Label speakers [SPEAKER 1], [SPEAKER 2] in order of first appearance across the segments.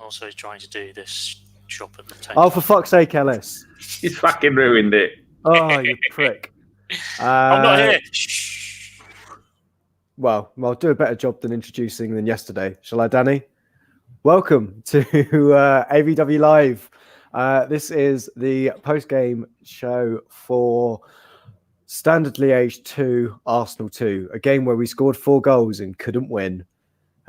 [SPEAKER 1] also trying to do this shop at the table.
[SPEAKER 2] Oh, for fuck's sake, Ellis.
[SPEAKER 3] He's fucking ruined it.
[SPEAKER 2] Oh, you prick.
[SPEAKER 1] I'm not here. Shh.
[SPEAKER 2] Well, I'll do a better job than introducing than yesterday. Shall I, Danny? Welcome to ABW Live. This is the post-game show for Standard Liège 2, Arsenal 2, a game where we scored 4 goals and couldn't win.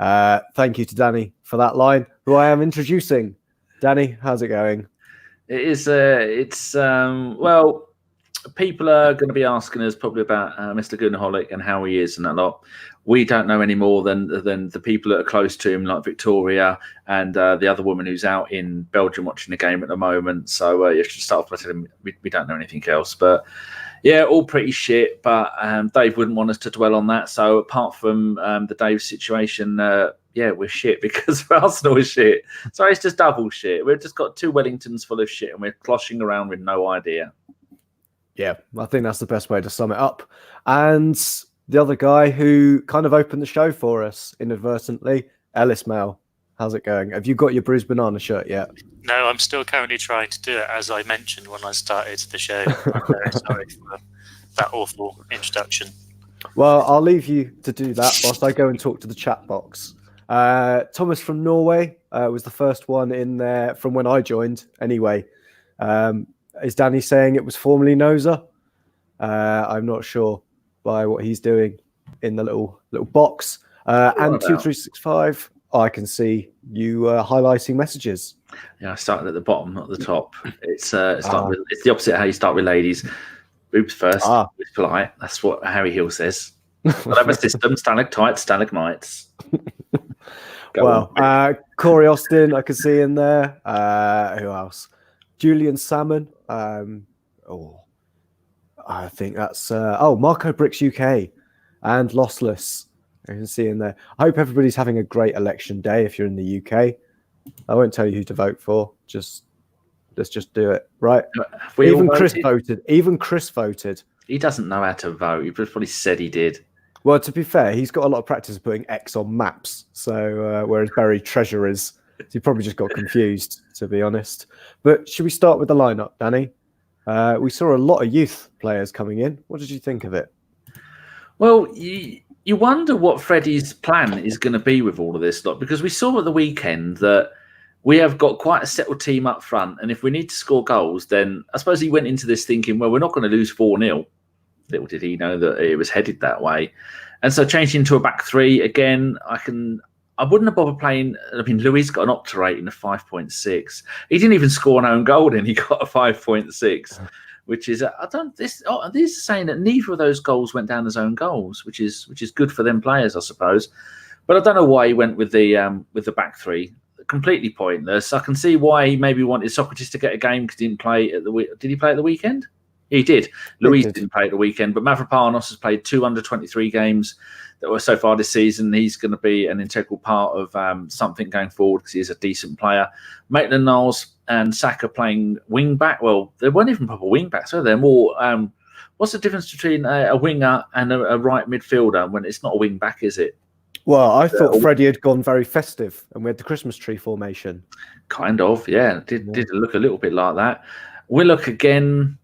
[SPEAKER 2] Thank you to Danny for that line, who I am introducing. Danny, how's it going?
[SPEAKER 3] It is. Well, people are going to be asking us probably about Mr. Gunaholic and how he is and that lot. We don't know any more than the people that are close to him, like Victoria and the other woman who's out in Belgium watching the game at the moment. So you should start off by telling him we don't know anything else. But yeah, all pretty shit. But Dave wouldn't want us to dwell on that. So apart from the Dave situation, yeah, we're shit because Arsenal is shit. So it's just double shit. We've just got 2 Wellingtons full of shit and we're closhing around with no idea.
[SPEAKER 2] Yeah, I think that's the best way to sum it up. And the other guy who kind of opened the show for us inadvertently, Ellis Mel. How's it going? Have you got your bruised banana shirt yet?
[SPEAKER 1] No, I'm still currently trying to do it, as I mentioned when I started the show. I'm very sorry for that awful introduction.
[SPEAKER 2] Well, I'll leave you to do that whilst I go and talk to the chat box. Thomas from Norway was the first one in there from when I joined. Anyway, is Danny saying it was formerly Noza? I'm not sure by what he's doing in the little box. And 2365, I can see you highlighting messages.
[SPEAKER 3] Yeah, I started at the bottom, not the top. It's the opposite of how you start with ladies. Boobs first, it's polite. That's what Harry Hill says. Whatever system, stalactites, stalagmites.
[SPEAKER 2] Corey Austin, I can see in there. Who else? Julian Salmon. I think that's Marco Bricks UK and Lossless. I can see in there. I hope everybody's having a great election day if you're in the UK. I won't tell you who to vote for. Let's just do it, right? Even Chris voted.
[SPEAKER 3] He doesn't know how to vote. He probably said he did.
[SPEAKER 2] Well, to be fair, he's got a lot of practice of putting X on maps. So whereas buried treasure is, he probably just got confused, to be honest. But should we start with the lineup, Danny? We saw a lot of youth players coming in. What did you think of it?
[SPEAKER 3] Well, you wonder what Freddie's plan is going to be with all of this lot, because we saw at the weekend that we have got quite a settled team up front, and if we need to score goals, then I suppose he went into this thinking, well, we're not going to lose 4-0. Little did he know that it was headed that way. And so changing to a back 3, again, I wouldn't have bothered playing. I mean, Luiz got an opta rating of 5.6. He didn't even score an own goal, then he got a 5.6, which is these are saying that neither of those goals went down as own goals, which is good for them players, I suppose. But I don't know why he went with the back 3. Completely pointless. I can see why he maybe wanted Sokratis to get a game because he didn't play at Did he play at the weekend? He did. Luiz didn't play at the weekend, but Mavropanos has played 2 under 23 games that were so far this season. He's going to be an integral part of something going forward because he's a decent player. Maitland-Niles and Saka playing wing back. Well, they weren't even proper wing backs, were they? They're more. What's the difference between a winger and a right midfielder when it's not a wing back, is it?
[SPEAKER 2] Well, I thought Freddie had gone very festive and we had the Christmas tree formation.
[SPEAKER 3] Kind of, yeah. Did look a little bit like that. Willock again.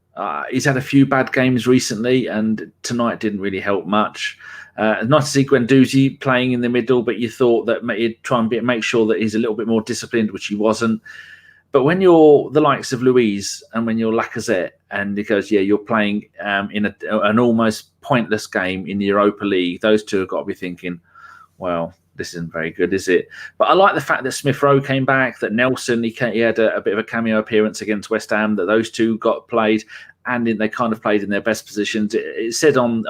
[SPEAKER 3] He's had a few bad games recently, and tonight didn't really help much. Nice to see Guendouzi playing in the middle, but you thought that he'd try and make sure that he's a little bit more disciplined, which he wasn't. But when you're the likes of Luiz and when you're Lacazette, and he goes, yeah, you're playing in an almost pointless game in the Europa League, those two have got to be thinking, well, this isn't very good, is it? But I like the fact that Smith Rowe came back, that Nelson, he had a bit of a cameo appearance against West Ham, that those two got played, and they kind of played in their best positions. It said on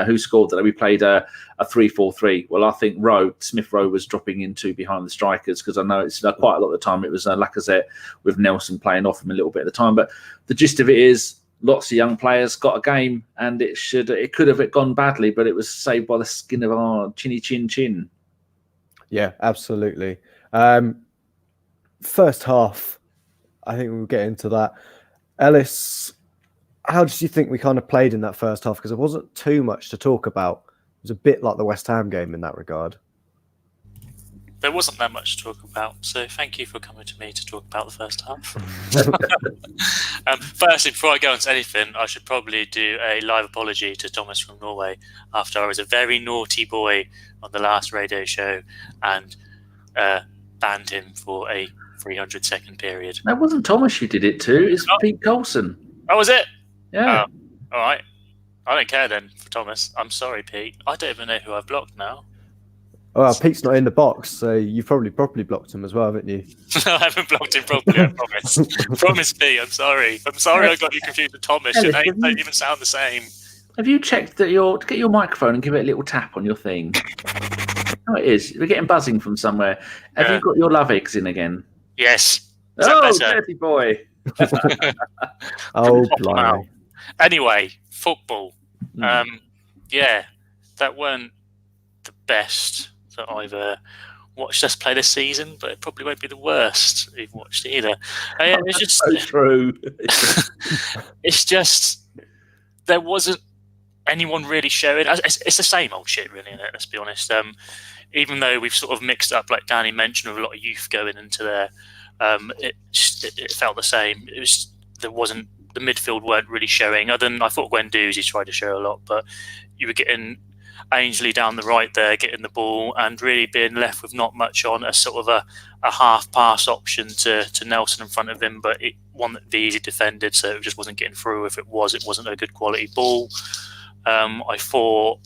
[SPEAKER 3] Who Scored that we played a 3-4-3. Well, I think Smith Rowe was dropping into behind the strikers, because I know it's quite a lot of the time it was Lacazette with Nelson playing off him a little bit at the time. But the gist of it is, lots of young players got a game, and it could have gone badly, but it was saved by the skin of our chinny chin chin.
[SPEAKER 2] Yeah, absolutely. First half, I think we'll get into that. Ellis, how did you think we kind of played in that first half? Because there wasn't too much to talk about. It was a bit like the West Ham game in that regard.
[SPEAKER 1] there wasn't that much to talk about. So thank you for coming to me to talk about the first half. Firstly, before I go into anything, I should probably do a live apology to Thomas from Norway after I was a very naughty boy on the last radio show and banned him for a 300-second period.
[SPEAKER 3] That wasn't Thomas you did it to. It's Pete Coulson.
[SPEAKER 1] Oh, was it?
[SPEAKER 3] Yeah.
[SPEAKER 1] All right. I don't care then for Thomas. I'm sorry, Pete. I don't even know who I've blocked now.
[SPEAKER 2] Well, Pete's not in the box, so you've probably properly blocked him as well, haven't you?
[SPEAKER 1] I haven't blocked him properly, I promise. Promise, Pete, I'm sorry. I'm sorry I got you confused with Thomas. Your names don't even sound the same.
[SPEAKER 3] Have you checked that to get your microphone and give it a little tap on your thing? Oh, it is. We're getting buzzing from somewhere. Have you got your love eggs in again?
[SPEAKER 1] Yes.
[SPEAKER 3] Dirty boy.
[SPEAKER 2] Oh, blimey.
[SPEAKER 1] Anyway, football. Yeah, that weren't the best that I've watched us play this season, but it probably won't be the worst we've watched either. It's just
[SPEAKER 3] so true.
[SPEAKER 1] It's just there wasn't anyone really showing. It's the same old shit, really, isn't it? Let's be honest. Even though we've sort of mixed up, like Danny mentioned, with a lot of youth going into there, it felt the same. The midfield weren't really showing. Other than I thought Guendouzi tried to show a lot, but you were getting Ainsley down the right there, getting the ball, and really being left with not much on a sort of a half pass option to Nelson in front of him, but one that the easy defended, so it just wasn't getting through. If it wasn't a good quality ball. I thought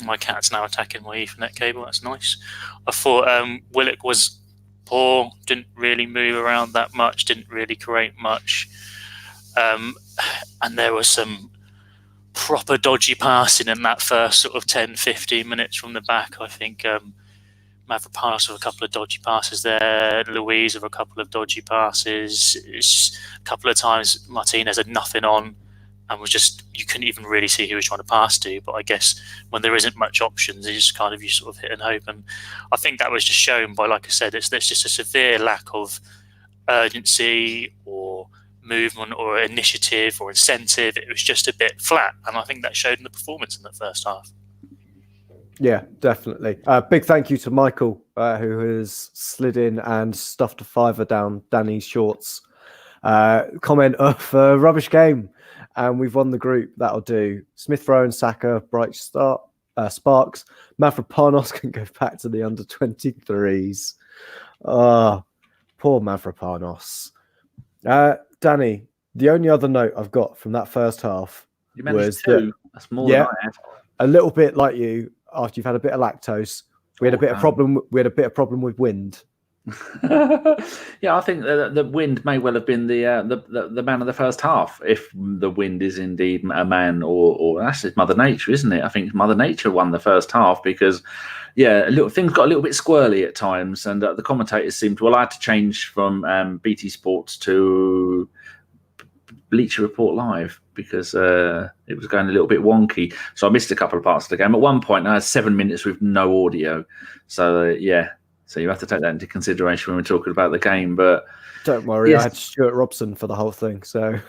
[SPEAKER 1] my cat's now attacking my Ethernet cable. That's nice. I thought Willock was poor, didn't really move around that much, didn't really create much, and there was some proper dodgy passing in that first sort of 10-15 minutes from the back. I think Mavropanos with a couple of dodgy passes there, Luiz with a couple of dodgy passes. A couple of times Martinez had nothing on and you couldn't even really see who he was trying to pass to. But I guess when there isn't much options, you sort of hit and hope. And I think that was just shown by, like I said, there's just a severe lack of urgency or movement or initiative or incentive. It was just a bit flat, and I think that showed in the performance in the first half.
[SPEAKER 2] Yeah, definitely. Big thank you to Michael, who has slid in and stuffed a fiver down Danny's shorts. Comment of rubbish game, and we've won the group. That'll do. Smith Rowe and Saka, bright start. Sparks. Mavropanos can go back to the under 23s. Poor Mavropanos. Danny, the only other note I've got from that first half was that,
[SPEAKER 3] that's more than I had.
[SPEAKER 2] A little bit like you, after you've had a bit of lactose, we had a bit of problem. We had a bit of problem with wind.
[SPEAKER 3] Yeah, I think the wind may well have been the man of the first half, if the wind is indeed a man, or that's just Mother Nature, isn't it? I think Mother Nature won the first half because, things got a little bit squirrely at times, and the commentators seemed to. Well, I had to change from BT Sports to Bleacher Report Live because it was going a little bit wonky, so I missed a couple of parts of the game. At one point, I had 7 minutes with no audio, so So you have to take that into consideration when we're talking about the game. But
[SPEAKER 2] don't worry, yes. I had Stuart Robson for the whole thing. So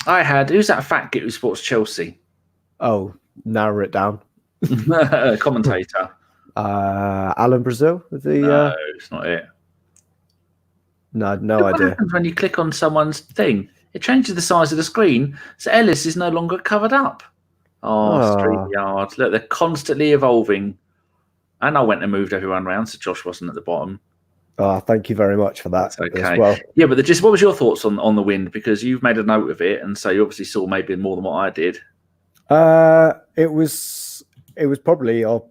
[SPEAKER 3] who's that fat git who sports Chelsea?
[SPEAKER 2] Oh, narrow it down.
[SPEAKER 3] Commentator.
[SPEAKER 2] Alan Brazil?
[SPEAKER 3] No, it's not it.
[SPEAKER 2] No idea.
[SPEAKER 3] What happens when you click on someone's thing? It changes the size of the screen. So Ellis is no longer covered up. StreamYard. Look, they're constantly evolving. And I went and moved everyone around, so Josh wasn't at the bottom.
[SPEAKER 2] Thank you very much for that.
[SPEAKER 3] That's okay.
[SPEAKER 2] As well.
[SPEAKER 3] Yeah, but what was your thoughts on the wind? Because you've made a note of it, and so you obviously saw maybe more than what I did.
[SPEAKER 2] It was probably our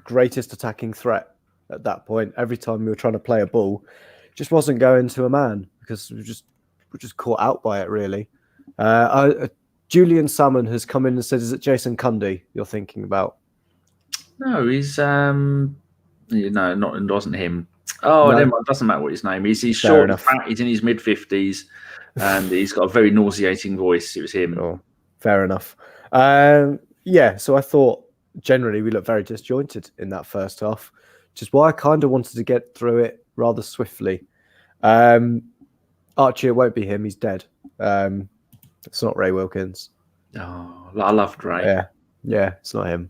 [SPEAKER 2] greatest attacking threat at that point. Every time we were trying to play a ball, it just wasn't going to a man because we were just caught out by it, really. Julian Salmon has come in and said, "Is it Jason Cundy you're thinking about?"
[SPEAKER 3] No, he's it wasn't him. Oh, no. It doesn't matter what his name is. He's short and fat. He's in his mid-50s, and he's got a very nauseating voice. It was him.
[SPEAKER 2] Oh, fair enough. So I thought generally we looked very disjointed in that first half, which is why I kind of wanted to get through it rather swiftly. Archie, it won't be him. He's dead. It's not Ray Wilkins.
[SPEAKER 3] Oh, I loved Ray.
[SPEAKER 2] Yeah, it's not him.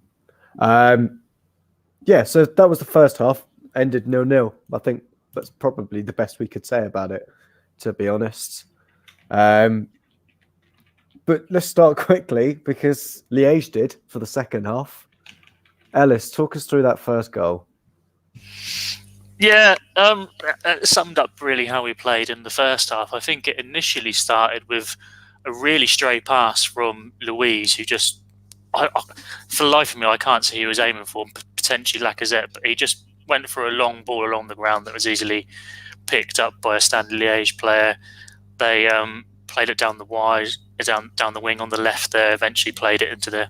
[SPEAKER 2] So that was the first half. ended 0-0. I think that's probably the best we could say about it, to be honest. But let's start quickly because Liege did for the second half. Ellis, talk us through that first goal.
[SPEAKER 1] Yeah, it summed up really how we played in the first half. I think it initially started with a really stray pass from Luiz, who just, for the life of me, I can't see who he was aiming for, potentially Lacazette, but he just went for a long ball along the ground that was easily picked up by a standard Liege player. They played it down the wide, down the wing on the left there, eventually played it into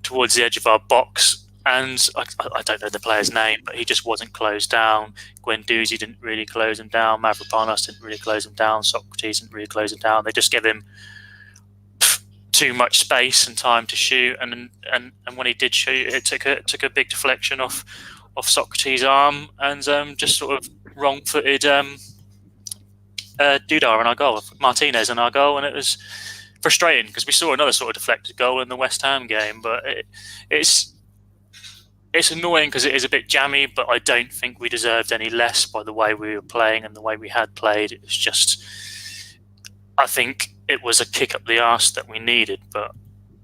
[SPEAKER 1] towards the edge of our box. And I don't know the player's name, but he just wasn't closed down. Guendouzi didn't really close him down. Mavropanos didn't really close him down. Sokratis didn't really close him down. They just gave him too much space and time to shoot. And when he did shoot, it took a big deflection off Sokratis' arm and just sort of wrong-footed Dudar in our goal, Martinez in our goal, and it was frustrating because we saw another sort of deflected goal in the West Ham game, but it's annoying because it is a bit jammy, but I don't think we deserved any less by the way we were playing and the way we had played. It was just, I think it was a kick up the arse that we needed, but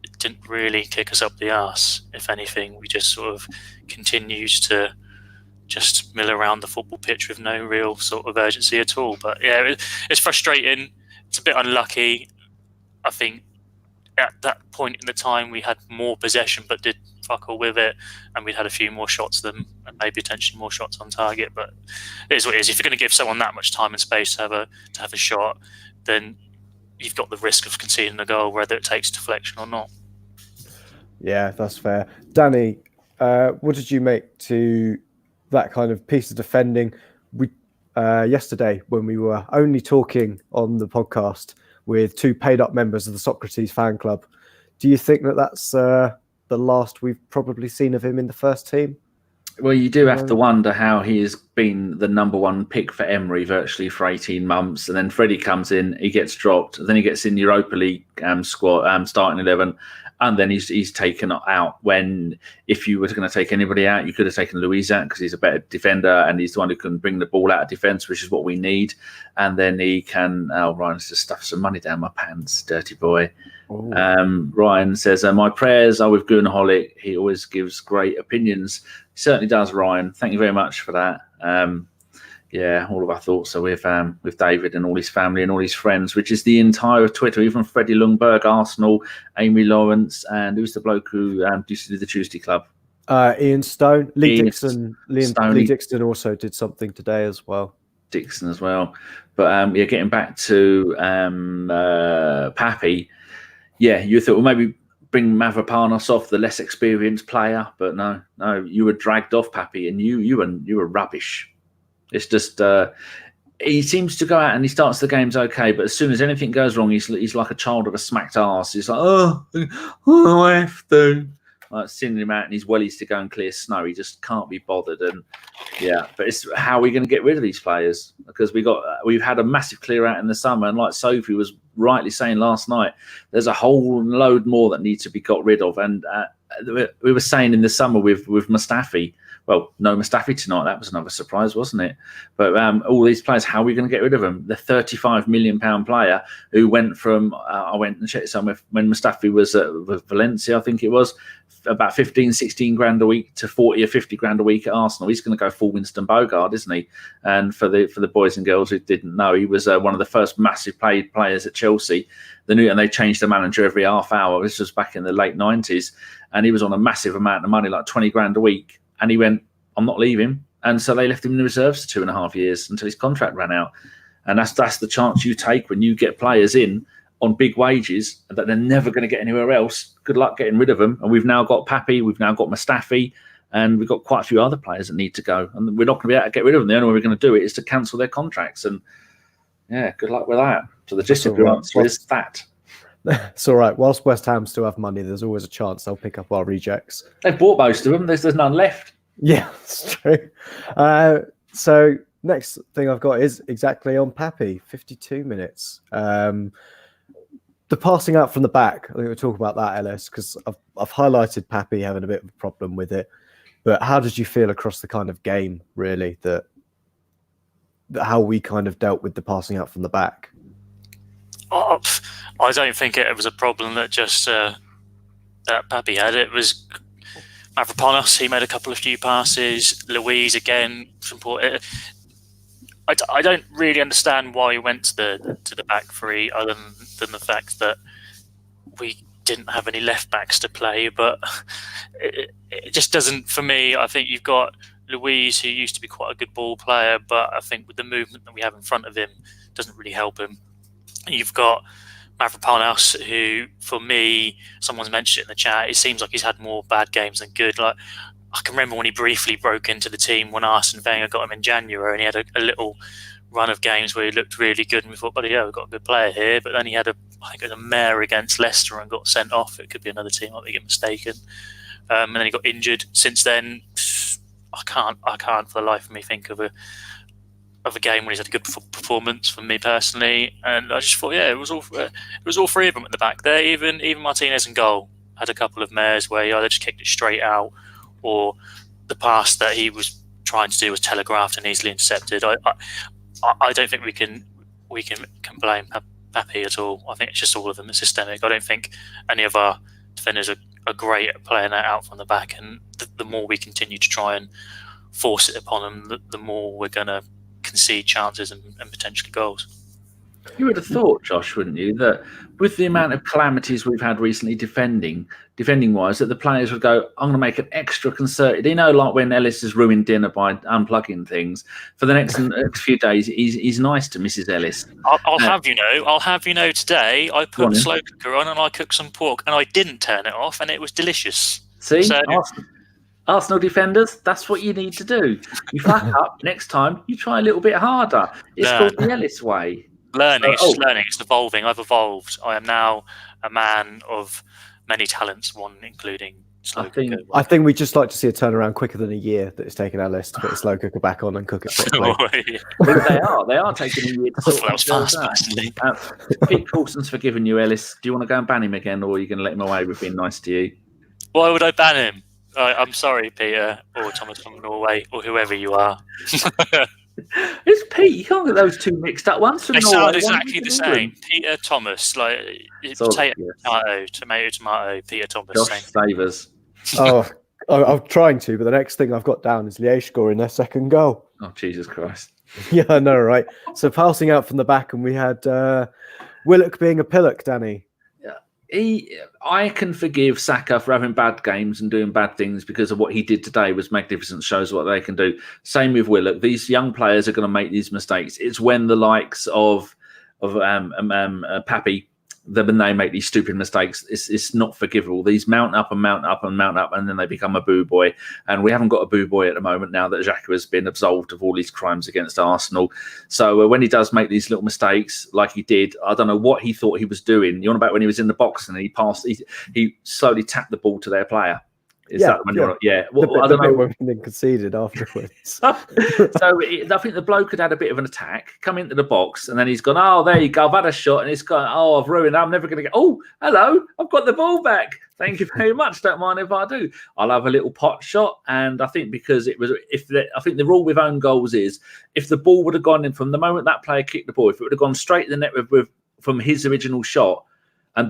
[SPEAKER 1] it didn't really kick us up the arse. If anything, we just sort of continued to just mill around the football pitch with no real sort of urgency at all. But yeah, it's frustrating. It's a bit unlucky. I think at that point in the time we had more possession but did fuck all with it, and we'd had a few more shots than and maybe potentially more shots on target. But it is what it is. If you're going to give someone that much time and space to have a shot, then you've got the risk of conceding a goal, whether it takes deflection or not.
[SPEAKER 2] Yeah, that's fair. Danny, what did you make to that kind of piece of defending? We yesterday, when we were only talking on the podcast with two paid-up members of the Sokratis fan club, do you think that that's the last we've probably seen of him in the first team?
[SPEAKER 3] Well, you do have to wonder how he has been the number one pick for Emery virtually for 18 months. And then Freddie comes in, he gets dropped. Then he gets in Europa League squad, starting 11. And then he's taken out when, if you were going to take anybody out, you could have taken Luiz out because he's a better defender and he's the one who can bring the ball out of defence, which is what we need. And then he can, Ryan's just stuffed some money down my pants, dirty boy. Ryan says, my prayers are with Goonaholic. He always gives great opinions. He certainly does, Ryan. Thank you very much for that. Yeah, all of our thoughts are with David and all his family and all his friends, which is the entire Twitter, even Freddie Ljungberg, Arsenal, Amy Lawrence, and who's the bloke who used to do the Tuesday Club?
[SPEAKER 2] Ian Stone. Lee Dixon also did something today as well.
[SPEAKER 3] Dixon as well. But getting back to Pepe, you thought, well, maybe bring Mavropanos off, the less experienced player, but no, you were dragged off Pepe, and you were rubbish. It's just he seems to go out and he starts the games okay, but as soon as anything goes wrong, he's like a child of a smacked arse. He's like, I have to. Like sending him out in his wellies to go and clear snow. He just can't be bothered. And but it's how are we going to get rid of these players? Because we've had a massive clear out in the summer, and like Sophie was rightly saying last night, there's a whole load more that needs to be got rid of. And we were saying in the summer with Mustafi. Well, no Mustafi tonight. That was another surprise, wasn't it? But all these players, how are we going to get rid of them? The £35 million player who went from, I went and checked somewhere, when Mustafi was at Valencia, I think it was, about 15, 16 grand a week to 40 or 50 grand a week at Arsenal. He's going to go full Winston Bogart, isn't he? And for the boys and girls who didn't know, he was one of the first massive paid players at Chelsea. And they changed the manager every half hour. This was back in the late 90s. And he was on a massive amount of money, like 20 grand a week. And he went, I'm not leaving. And so they left him in the reserves for 2.5 years until his contract ran out. And that's the chance you take when you get players in on big wages that they're never going to get anywhere else. Good luck getting rid of them. And we've now got Pepe, we've now got Mustafi, and we've got quite a few other players that need to go. And we're not going to be able to get rid of them. The only way we're going to do it is to cancel their contracts. And good luck with that. So the gist of your answer is that.
[SPEAKER 2] It's all right. Whilst West Ham still have money, there's always a chance they'll pick up our rejects.
[SPEAKER 3] They've bought most of them. There's none left.
[SPEAKER 2] Yeah, that's true. So next thing I've got is exactly on Pepe, 52 minutes. The passing out from the back, I think we'll talk about that, Ellis, because I've highlighted Pepe having a bit of a problem with it. But how did you feel across the kind of game, really, that how we kind of dealt with the passing out from the back?
[SPEAKER 1] Oh, I don't think it was a problem that just that Pepe had. It was Mavropanos. He made a couple of few passes. Luiz again. I don't really understand why we went to the back three, other than the fact that we didn't have any left backs to play. But it just doesn't, for me. I think you've got Luiz, who used to be quite a good ball player, but I think with the movement that we have in front of him, doesn't really help him. You've got Mavropanos, who, for me, someone's mentioned it in the chat, it seems like he's had more bad games than good. Like, I can remember when he briefly broke into the team when Arsene Wenger got him in January, and he had a little run of games where he looked really good, and we thought, we've got a good player here. But then he had I think it was a mare against Leicester and got sent off. It could be another team, I think, get mistaken. And then he got injured. Since then, I can't for the life of me think of a game when he's had a good performance for me personally. And I just thought, it was all three of them at the back there. Even Martinez in goal had a couple of mares where he either just kicked it straight out, or the pass that he was trying to do was telegraphed and easily intercepted. I don't think we can blame Pepe at all. I think it's just all of them. It's systemic. I don't think any of our defenders are great at playing that out from the back, and the more we continue to try and force it upon them, the more we're going to concede chances and potentially goals.
[SPEAKER 3] You would have thought, Josh, wouldn't you, that with the amount of calamities we've had recently defending wise, that the players would go, I'm going to make an extra concerted, like when Ellis has ruined dinner by unplugging things, for the next few days, he's nice to Mrs. Ellis.
[SPEAKER 1] I'll have you know today I put a slow cooker on and I cooked some pork and I didn't turn it off and it was delicious.
[SPEAKER 3] See, Arsenal defenders, that's what you need to do. You fuck up, next time you try a little bit harder. It's called the Ellis way.
[SPEAKER 1] Learning, it's just learning, it's evolving. I've evolved. I am now a man of many talents, one including slow cooker.
[SPEAKER 2] I think we'd just like to see a turnaround quicker than a year that it's taken Ellis to put the slow cooker back on and cook it properly.
[SPEAKER 3] They are taking a year to sort
[SPEAKER 1] that was fast, personally.
[SPEAKER 3] Pete Coulson's forgiven you, Ellis. Do you want to go and ban him again, or are you going to let him away with being nice to you?
[SPEAKER 1] Why would I ban him? I'm sorry, Peter, or Thomas from Norway, or whoever you are.
[SPEAKER 3] It's Pete. You can't get those two mixed up. One's from
[SPEAKER 1] They
[SPEAKER 3] Norway,
[SPEAKER 1] sound exactly the same. Peter Thomas, like tomato. Peter Thomas.
[SPEAKER 3] Josh Savers.
[SPEAKER 2] I'm trying to, but the next thing I've got down is Liege scoring their second goal.
[SPEAKER 3] Oh, Jesus Christ!
[SPEAKER 2] Yeah, I know, right? So passing out from the back, and we had Willock being a pillock, Danny.
[SPEAKER 3] I can forgive Saka for having bad games and doing bad things because of what he did today was magnificent. Shows what they can do. Same with Willock. These young players are going to make these mistakes. It's when the likes of Pepe, when they make these stupid mistakes, it's not forgivable. These mount up, and then they become a boo boy. And we haven't got a boo boy at the moment now that Xhaka has been absolved of all these crimes against Arsenal. So when he does make these little mistakes, like he did, I don't know what he thought he was doing. You know about when he was in the box and he slowly tapped the ball to their player. Well, I don't know
[SPEAKER 2] when they conceded afterwards.
[SPEAKER 3] So I think the bloke had a bit of an attack, come into the box, and then he's gone, oh, there you go, I've had a shot, and he's gone, oh, I've ruined it, I'm never going to get, oh, hello, I've got the ball back. Thank you very much. Don't mind if I do. I'll have a little pot shot, and I think because it was, I think the rule with own goals is if the ball would have gone in from the moment that player kicked the ball, if it would have gone straight to the net from his original shot,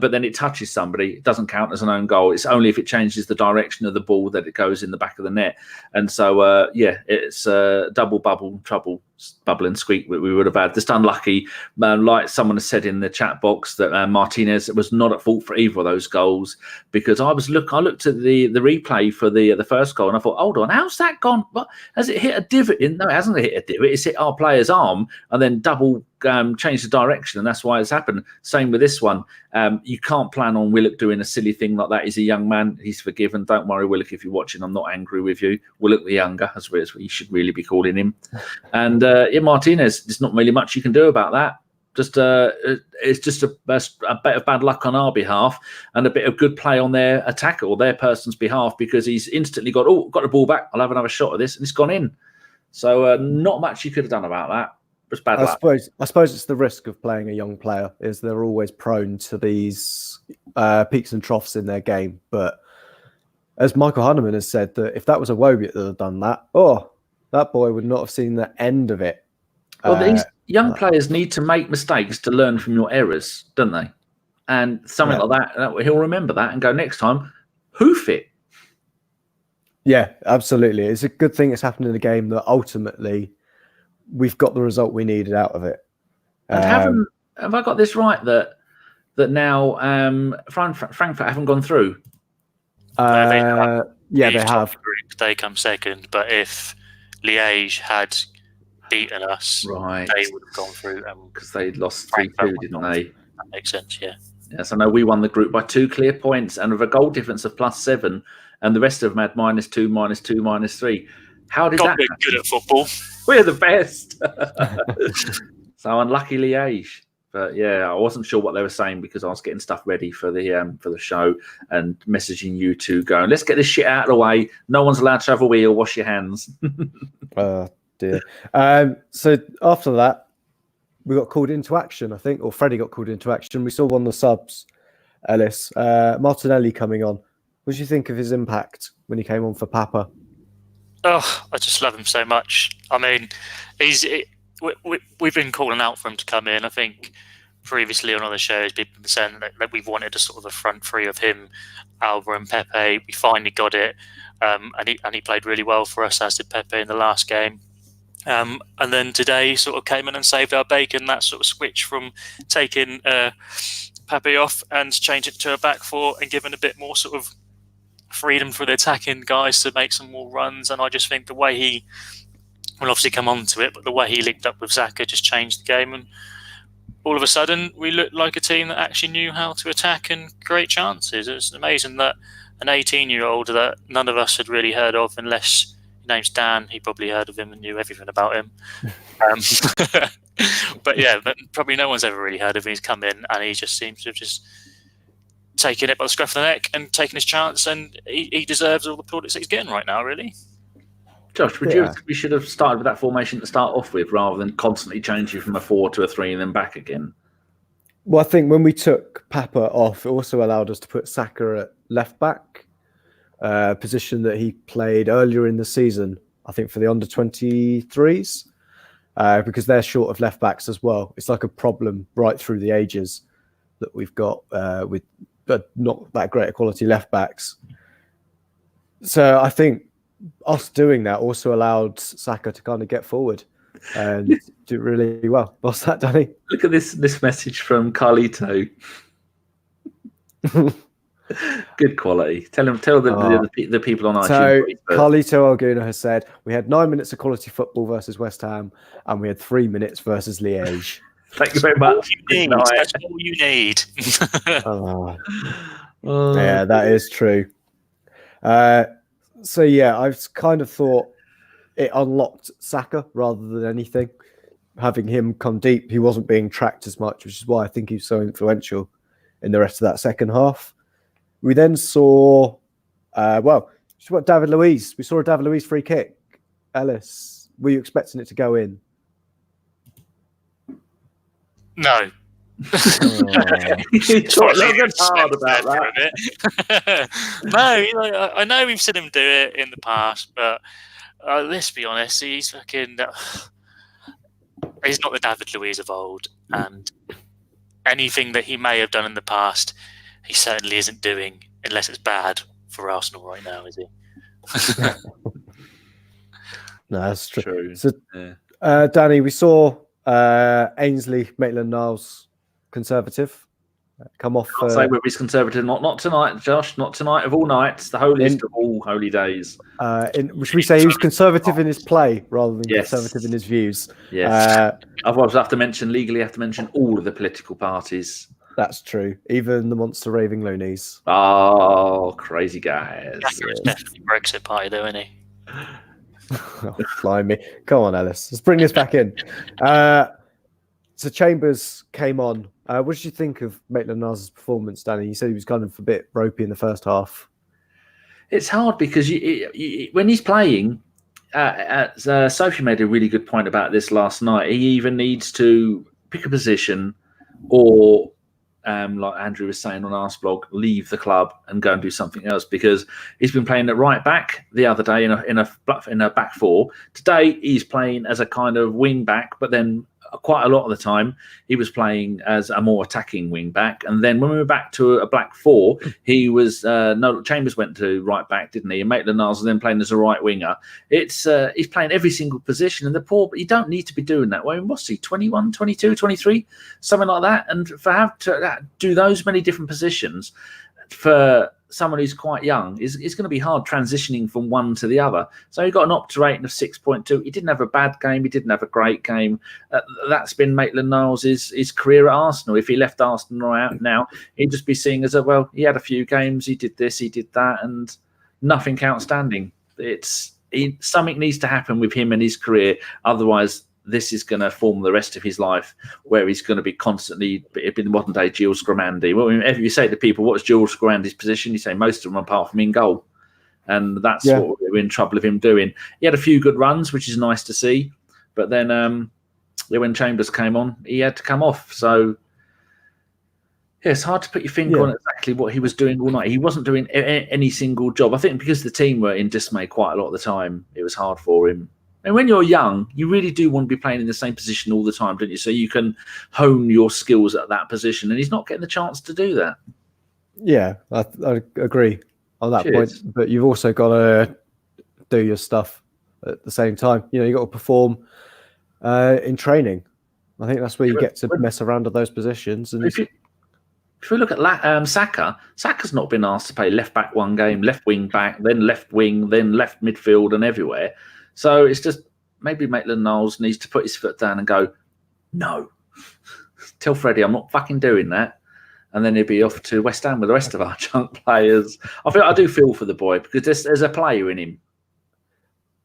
[SPEAKER 3] but then it touches somebody, it doesn't count as an own goal. It's only if it changes the direction of the ball that it goes in the back of the net. And so, it's double trouble and squeak we would have had. Just unlucky, like someone has said in the chat box, that Martinez was not at fault for either of those goals, because I looked at the replay for the first goal and I thought, hold on, how's that gone? What, has it hit a divot? No, it hasn't hit a divot. It's hit our player's arm and then double changed the direction, and that's why it's happened. Same with this one. You can't plan on Willock doing a silly thing like that. He's a young man. He's forgiven. Don't worry, Willock, if you're watching, I'm not angry with you. Willock the younger, that's what you should really be calling him. And Martinez, there's not really much you can do about that. It's just a bit of bad luck on our behalf and a bit of good play on their attacker or their person's behalf, because he's instantly got the ball back. I'll have another shot of this, and it's gone in. So not much you could have done about that. Bad luck.
[SPEAKER 2] I suppose it's the risk of playing a young player, is they're always prone to these peaks and troughs in their game. But as Michael Hanneman has said, that if that was a Wobie that had done that, that boy would not have seen the end of it.
[SPEAKER 3] Well, these young players need to make mistakes to learn from your errors, don't they? And something like that, he'll remember that and go, next time, hoof it.
[SPEAKER 2] Yeah, absolutely. It's a good thing it's happened in a game that ultimately we've got the result we needed out of it.
[SPEAKER 3] And have I got this right that now Frankfurt haven't gone through?
[SPEAKER 1] They
[SPEAKER 2] have.
[SPEAKER 1] Group, they come second, but if Liege had beaten us,
[SPEAKER 3] right,
[SPEAKER 1] they would have gone through.
[SPEAKER 3] Because they lost 3-2, didn't they?
[SPEAKER 1] That makes sense, yeah.
[SPEAKER 3] Yes, I know we won the group by 2 clear points and with a goal difference of +7, and the rest of them had -2, -2, -3. How did that?
[SPEAKER 1] We're good at football.
[SPEAKER 3] We're the best. So unlucky Liege. But yeah, I wasn't sure what they were saying because I was getting stuff ready for the show and messaging you two going, let's get this shit out of the way. No one's allowed to have a wheel. Wash your hands.
[SPEAKER 2] Oh dear. So after that, we got called into action, I think, or Freddie got called into action. We saw one of the subs, Ellis, Martinelli coming on. What did you think of his impact when he came on for Papa?
[SPEAKER 1] Oh, I just love him so much. I mean, we've been calling out for him to come in. I think previously on other shows, people have been saying that we've wanted a sort of a front three of him, Alba and Pepe. We finally got it, and he played really well for us, as did Pepe in the last game. And then today he sort of came in and saved our bacon. That sort of switch from taking Pepe off and change it to a back four and giving a bit more sort of freedom for the attacking guys to make some more runs. And I just think the way he will obviously come on to it, but the way he linked up with Saka just changed the game. And all of a sudden, we looked like a team that actually knew how to attack and create chances. It's amazing that an 18-year-old that none of us had really heard of, unless his name's Dan, he probably heard of him and knew everything about him. But yeah, probably no one's ever really heard of him. He's come in and he just seems to have just taken it by the scruff of the neck and taken his chance, and he deserves all the plaudits that he's getting right now, really.
[SPEAKER 3] Josh, would you think we should have started with that formation to start off with rather than constantly changing from a 4 to a 3 and then back again?
[SPEAKER 2] Well, I think when we took Papa off, it also allowed us to put Saka at left back, position that he played earlier in the season, I think for the under-23s, because they're short of left backs as well. It's like a problem right through the ages that we've got with but not that great a quality left backs. So I think us doing that also allowed Saka to kind of get forward and do really well. What's that, Danny?
[SPEAKER 3] Look at this message from Carlito. Good quality. Tell the people on iTunes.
[SPEAKER 2] So Carlito Alguna has said, we had 9 minutes of quality football versus West Ham and we had 3 minutes versus Liege.
[SPEAKER 3] Thank you very much.
[SPEAKER 1] That's all you need.
[SPEAKER 2] Yeah, that is true. So yeah, I've kind of thought it unlocked Saka rather than anything. Having him come deep, he wasn't being tracked as much, which is why I think he's so influential in the rest of that second half. We then saw, David Luiz. We saw a David Luiz free kick. Ellis, were you expecting it to go in?
[SPEAKER 1] No.
[SPEAKER 3] You talked a little bit hard about that.
[SPEAKER 1] No, I know we've seen him do it in the past, but let's be honest, he's fucking. He's not the David Luiz of old, and anything that he may have done in the past, he certainly isn't doing, unless it's bad for Arsenal right now, is he?
[SPEAKER 2] No, that's true. So, Danny, we saw Ainsley Maitland-Niles conservative come off.
[SPEAKER 3] I'll say whether he's conservative, not tonight, Josh. Not tonight of all nights, the holiest of all holy days.
[SPEAKER 2] Should we say he was conservative in his play rather than conservative in his views?
[SPEAKER 3] Yes. Otherwise, I have to mention all of the political parties.
[SPEAKER 2] That's true. Even the monster raving loonies.
[SPEAKER 3] Oh, crazy guys!
[SPEAKER 1] Is definitely Brexit party, though, isn't he?
[SPEAKER 2] Oh, fly me. Come on, Ellis. Let's bring this back in. So Chambers came on. What did you think of Maitland-Niles' performance, Danny? You said he was kind of a bit ropey in the first half.
[SPEAKER 3] It's hard because when he's playing, Sophie made a really good point about this last night. He either needs to pick a position or like Andrew was saying on Arsblog, leave the club and go and do something else, because he's been playing at right back the other day in a back four. Today he's playing as a kind of wing back, but then quite a lot of the time he was playing as a more attacking wing back. And then when we were back to a black four, he was Chambers went to right back, didn't he? And Maitland-Niles was then playing as a right winger. It's he's playing every single position, and but you don't need to be doing that. Well, what's he, 21, 22, 23, something like that? And for have to do those many different positions for someone who's quite young is going to be hard transitioning from one to the other. So he got an opta rating of 6.2. He didn't have a bad game. He didn't have a great game. That's been Maitland-Niles' his career at Arsenal. If he left Arsenal out now, he'd just be seen as he had a few games. He did this, he did that, and nothing outstanding. Something needs to happen with him and his career. Otherwise, this is going to form the rest of his life, where he's going to be constantly in modern day Jules Grimandi. Well, if you say to people, what's Jules Grimandi's position? You say most of them apart from in goal. And that's what we're in trouble of him doing. He had a few good runs, which is nice to see. But then when Chambers came on, he had to come off. So it's hard to put your finger on exactly what he was doing all night. He wasn't doing any single job. I think because the team were in dismay quite a lot of the time, it was hard for him. And when you're young, you really do want to be playing in the same position all the time, don't you? So you can hone your skills at that position. And he's not getting the chance to do that. Yeah,
[SPEAKER 2] I agree on that point. But you've also got to do your stuff at the same time. You've got to perform in training. I think that's where you get to mess around at those positions. And if we look at Saka, Saka's not been asked to play left back one game, left wing back, then left wing, then left midfield and everywhere. So it's just maybe Maitland-Niles needs to put his foot down and go, no. Tell Freddie I'm not fucking doing that. And then he'll be off to West Ham with the rest of our junk players. I do feel for the boy, because there's a player in him.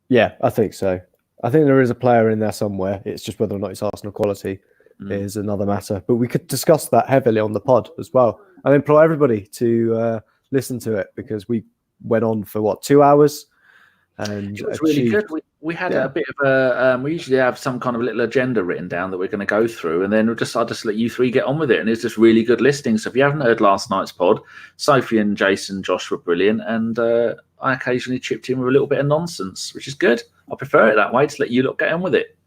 [SPEAKER 2] Yeah, I think so. I think there is a player in there somewhere. It's just whether or not it's Arsenal quality is another matter. But we could discuss that heavily on the pod as well. I implore everybody to listen to it, because we went on for 2 hours? And it was really good. We had a bit of a. We usually have some kind of little agenda written down that we're going to go through, and then I'll just let you three get on with it. And it's just really good listening. So if you haven't heard last night's pod, Sophie and Jason, Josh were brilliant, and I occasionally chipped in with a little bit of nonsense, which is good. I prefer it that way, to let you lot get on with it.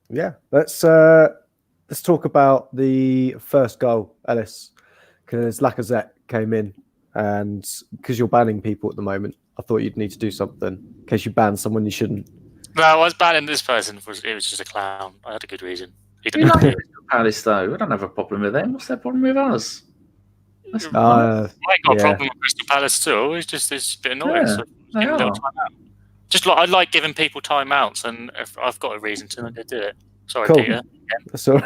[SPEAKER 2] Yeah, let's talk about the first goal, Ellis, because Lacazette came in, and because you're banning people at the moment, I thought you'd need to do something in case you ban someone you shouldn't.
[SPEAKER 1] No, I was banning this person. It was just a clown. I had a good reason.
[SPEAKER 3] He didn't have Palace, though. I don't have a problem with them. What's their problem with us?
[SPEAKER 1] I ain't got a problem with Crystal Palace too. It's just a bit annoying. So I like giving people timeouts, and if I've got a reason to, I'm going to do it. Sorry, cool. Peter.
[SPEAKER 2] So,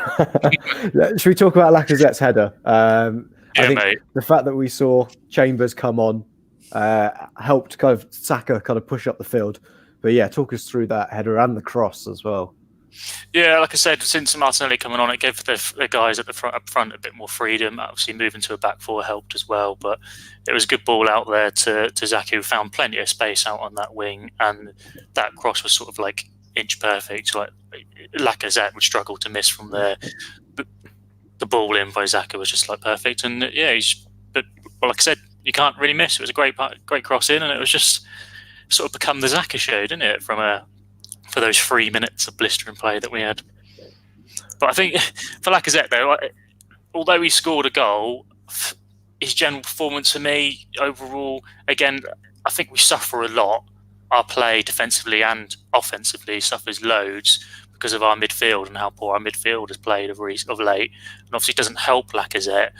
[SPEAKER 2] should we talk about Lacazette's header? I think mate. The fact that we saw Chambers come on helped kind of Saka kind of push up the field. But yeah, talk us through that header and the cross as well.
[SPEAKER 1] Yeah, like I said, since Martinelli coming on, it gave the guys at the up front a bit more freedom. Obviously, moving to a back four helped as well. But it was a good ball out there to Xhaka, who found plenty of space out on that wing, and that cross was sort of like inch perfect. Like Lacazette would struggle to miss from there. But the ball in by Xhaka was just like perfect. And yeah, like I said, you can't really miss. It was a great cross in, and it was just sort of become the Xhaka show, didn't it? For those 3 minutes of blistering play that we had. But I think for Lacazette, though, although he scored a goal, his general performance for me overall, again, I think we suffer a lot. Our play defensively and offensively suffers loads because of our midfield and how poor our midfield has played of late. And obviously it doesn't help Lacazette,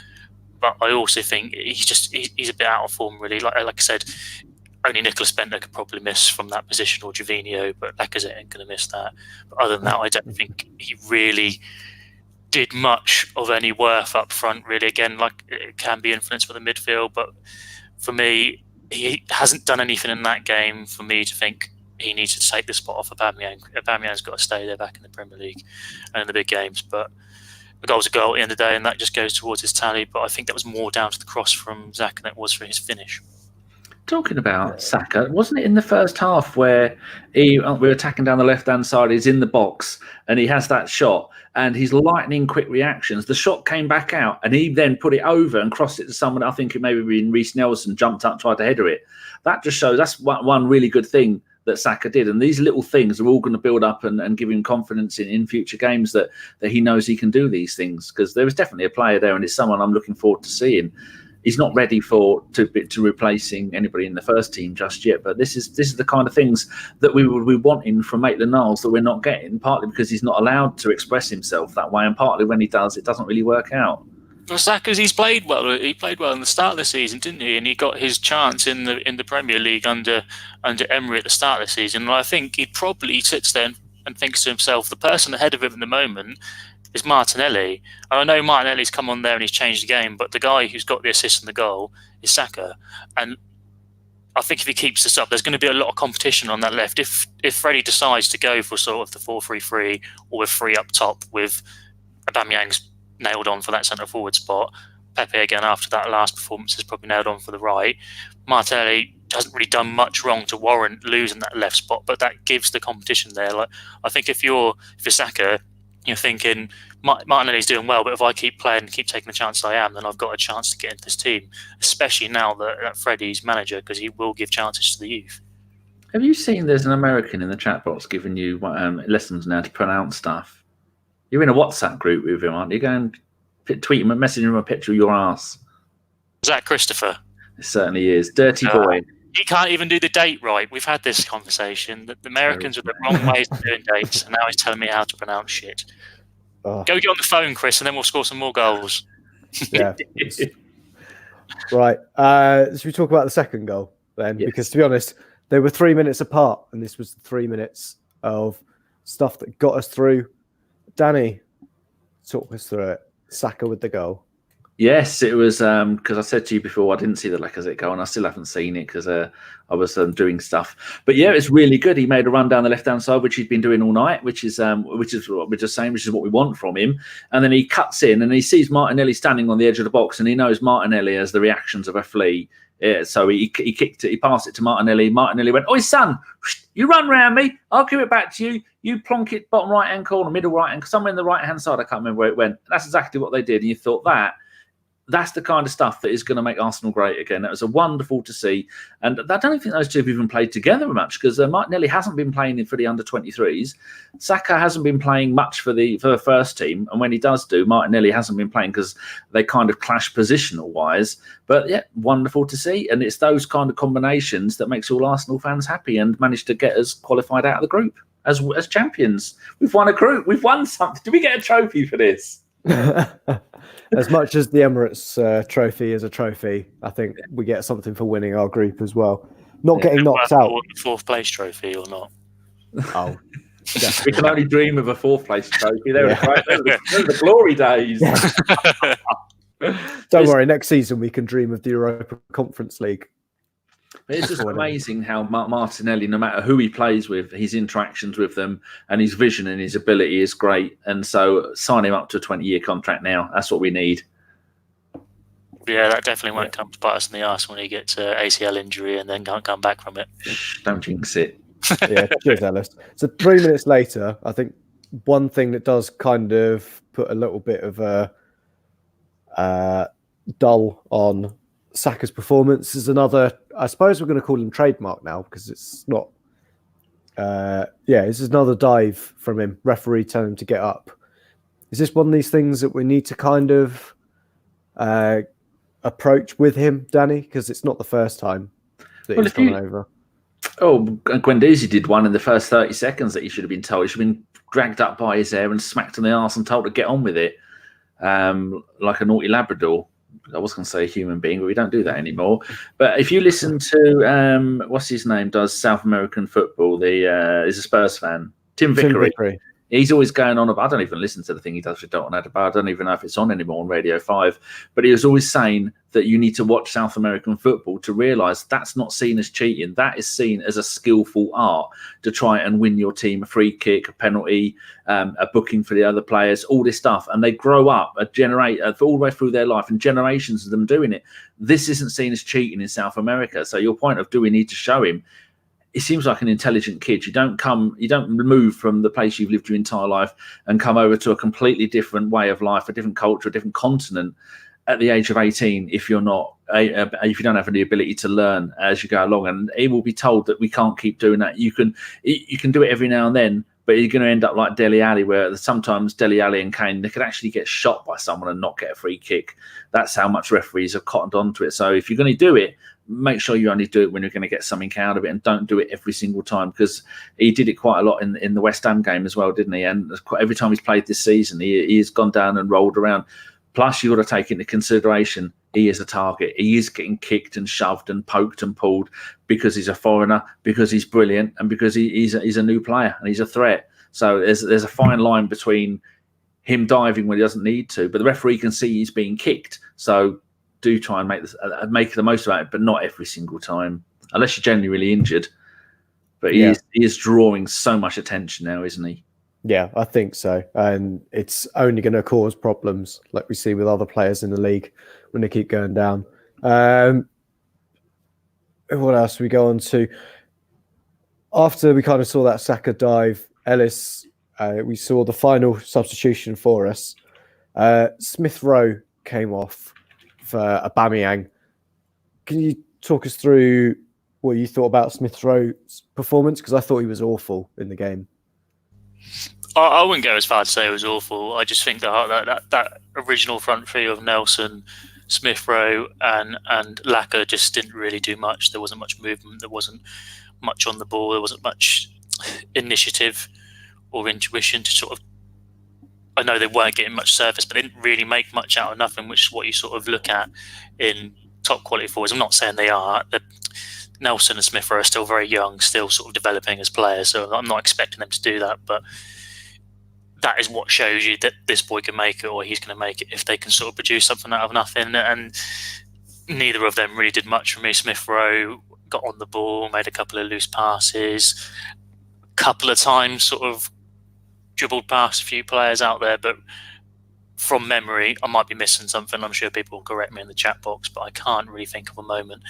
[SPEAKER 1] but I also think he's a bit out of form, really. Like I said, only Nicholas Bentner could probably miss from that position, or Jovino, but Lacazette ain't going to miss that. But other than that, I don't think he really did much of any worth up front, really. Again, like, it can be influenced by the midfield, but for me, he hasn't done anything in that game for me to think he needs to take the spot off Aubameyang. Aubameyang's got to stay there back in the Premier League and in the big games, but a goal's a goal at the end of the day, and that just goes towards his tally. But I think that was more down to the cross from Xhaka than it was for his finish.
[SPEAKER 3] Talking about Saka, wasn't it in the first half where we're attacking down the left-hand side, he's in the box, and he has that shot, and his lightning quick reactions, the shot came back out, and he then put it over and crossed it to someone, I think it may have been Reece Nelson, jumped up, tried to header it. That just shows that's one really good thing that Saka did, and these little things are all going to build up and give him confidence in future games that he knows he can do these things, because there is definitely a player there, and it's someone I'm looking forward to seeing. He's not ready to replacing anybody in the first team just yet, but this is the kind of things that we would be wanting from Maitland-Niles that we're not getting, partly because he's not allowed to express himself that way, and partly when he does, it doesn't really work out.
[SPEAKER 1] Well, Saka's he's played well. He played well in the start of the season, didn't he? And he got his chance in the Premier League under Emery at the start of the season. And I think he probably sits there and thinks to himself, the person ahead of him at the moment is Martinelli. And I know Martinelli's come on there and he's changed the game, but the guy who's got the assist and the goal is Saka. And I think if he keeps this up, there's going to be a lot of competition on that left. If Freddie decides to go for sort of the 4-3-3 or with 3 up top with Aubameyang's nailed on for that centre forward spot, Pepe again after that last performance is probably nailed on for the right. Martinelli hasn't really done much wrong to warrant losing that left spot, but that gives the competition there. Like, I think if you're Saka, you're thinking Martinelli's doing well, but if I keep playing and keep taking the chances I am, then I've got a chance to get into this team, especially now that Freddie's manager, because he will give chances to the youth.
[SPEAKER 3] Have you seen there's an American in the chat box giving you lessons now to pronounce stuff? You're in a WhatsApp group with him, aren't you? Go and tweet him and message him a picture of your ass.
[SPEAKER 1] Is that Christopher?
[SPEAKER 3] It certainly is. Dirty boy.
[SPEAKER 1] He can't even do the date right. We've had this conversation that the Americans are the wrong ways of doing dates, and now he's telling me how to pronounce shit. Go get on the phone, Chris, and then we'll score some more goals.
[SPEAKER 2] Yeah. Right. Should we talk about the second goal then? Yes. Because to be honest, they were 3 minutes apart, and this was 3 minutes of stuff that got us through. Danny, talk us through it. Saka with the goal.
[SPEAKER 3] Yes, it was because I said to you before I didn't see the Lacazette goal, and I still haven't seen it because I was doing stuff. But yeah, it's really good. He made a run down the left-hand side, which he's been doing all night, which is what we're just saying, which is what we want from him. And then he cuts in, and he sees Martinelli standing on the edge of the box, and he knows Martinelli has the reactions of a flea. Yeah, so he kicked it. He passed it to Martinelli. Martinelli went, "Oi, son, you run round me. I'll give it back to you. You plonk it bottom right-hand corner, middle right-hand, somewhere in the right-hand side. I can't remember where it went." That's exactly what they did. And you thought that's the kind of stuff that is going to make Arsenal great again. That was wonderful to see. And I don't think those two have even played together much because Martinelli hasn't been playing for the under-23s. Saka hasn't been playing much for the first team. And when he does Martinelli hasn't been playing because they kind of clash positional-wise. But yeah, wonderful to see. And it's those kind of combinations that makes all Arsenal fans happy and managed to get us qualified out of the group as champions. We've won a group. We've won something. Did we get a trophy for this?
[SPEAKER 2] As much as the Emirates trophy is a trophy, I think we get something for winning our group as well. Not getting knocked out.
[SPEAKER 1] The 4th place trophy or not?
[SPEAKER 2] Oh,
[SPEAKER 3] we can only dream of a 4th place trophy. They were the glory days.
[SPEAKER 2] Don't worry, next season we can dream of the Europa Conference League.
[SPEAKER 3] It's just amazing how Martinelli, no matter who he plays with, his interactions with them and his vision and his ability is great. And so sign him up to a 20-year contract now. That's what we need.
[SPEAKER 1] Yeah, that definitely won't come to bite us in the arse when he gets an ACL injury and then can't come back from it.
[SPEAKER 3] Don't jinx it.
[SPEAKER 2] Yeah, cheers, Ellis. So 3 minutes later, I think one thing that does kind of put a little bit of a dull on Saka's performance is another, I suppose we're going to call him trademark now because it's not, this is another dive from him. Referee telling him to get up. Is this one of these things that we need to kind of approach with him, Danny? Because it's not the first time that he's gone over.
[SPEAKER 3] Oh, Guendouzi did one in the first 30 seconds that he should have been told. He should have been dragged up by his hair and smacked on the arse and told to get on with it, like a naughty Labrador. I was going to say a human being, but we don't do that anymore. But if you listen to what's his name does South American football, he's a Spurs fan, Tim Vickery. He's always going on about, I don't even listen to the thing he does with Dalton Adebayo. I don't even know if it's on anymore on Radio 5. But he was always saying that you need to watch South American football to realise that's not seen as cheating. That is seen as a skillful art to try and win your team a free kick, a penalty, a booking for the other players, all this stuff. And they grow up, all the way through their life, and generations of them doing it. This isn't seen as cheating in South America. So your point of, do we need to show him? He seems like an intelligent kid. You don't move from the place you've lived your entire life and come over to a completely different way of life, a different culture, a different continent at the age of 18 if you don't have the ability to learn as you go along. And he will be told that we can't keep doing that. You can do it every now and then, but you're going to end up like Dele Alli, where sometimes Dele Alli and Kane, they could actually get shot by someone and not get a free kick. That's how much referees have cottoned onto it. So if you're going to do it, make sure you only do it when you're going to get something out of it, and don't do it every single time, because he did it quite a lot in the West Ham game as well, didn't he? And every time he's played this season, he has gone down and rolled around. Plus, you've got to take into consideration he is a target. He is getting kicked and shoved and poked and pulled because he's a foreigner, because he's brilliant, and because he's a new player and he's a threat. So there's a fine line between him diving when he doesn't need to, but the referee can see he's being kicked. So do try and make the most of it, but not every single time, unless you're genuinely really injured. But he is drawing so much attention now, isn't he?
[SPEAKER 2] Yeah, I think so. And it's only going to cause problems like we see with other players in the league when they keep going down. What else we go on to? After we kind of saw that Saka dive, Ellis, we saw the final substitution for us. Smith Rowe came off for Aubameyang. Can you talk us through what you thought about Smith Rowe's performance? Because I thought he was awful in the game.
[SPEAKER 1] I wouldn't go as far to say it was awful. I just think that original front three of Nelson, Smith Rowe, and Lacazette just didn't really do much. There wasn't much movement. There wasn't much on the ball. There wasn't much initiative or intuition to sort of. I know they weren't getting much service, but they didn't really make much out of nothing, which is what you sort of look at in top quality forwards. I'm not saying they are. Nelson and Smith Rowe are still very young, still sort of developing as players, so I'm not expecting them to do that, but that is what shows you that this boy can make it, or he's going to make it, if they can sort of produce something out of nothing. And neither of them really did much for me. Smith Rowe got on the ball, made a couple of loose passes, a couple of times sort of dribbled past a few players out there, but from memory, I might be missing something. I'm sure people will correct me in the chat box, but I can't really think of a moment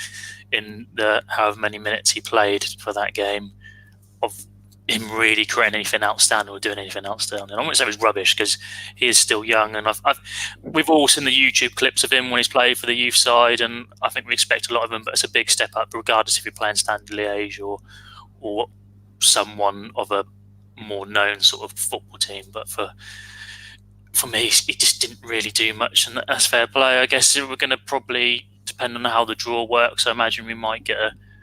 [SPEAKER 1] in the however many minutes he played for that game of him really creating anything outstanding or doing anything outstanding. I wouldn't say it was rubbish, because he is still young, and we've all seen the YouTube clips of him when he's played for the youth side, and I think we expect a lot of him, but it's a big step up, regardless if you're playing Standard Liège or someone of a more known sort of football team. But for me, he just didn't really do much, and that's fair play. I guess we're going to probably, depend on how the draw works, I imagine we might get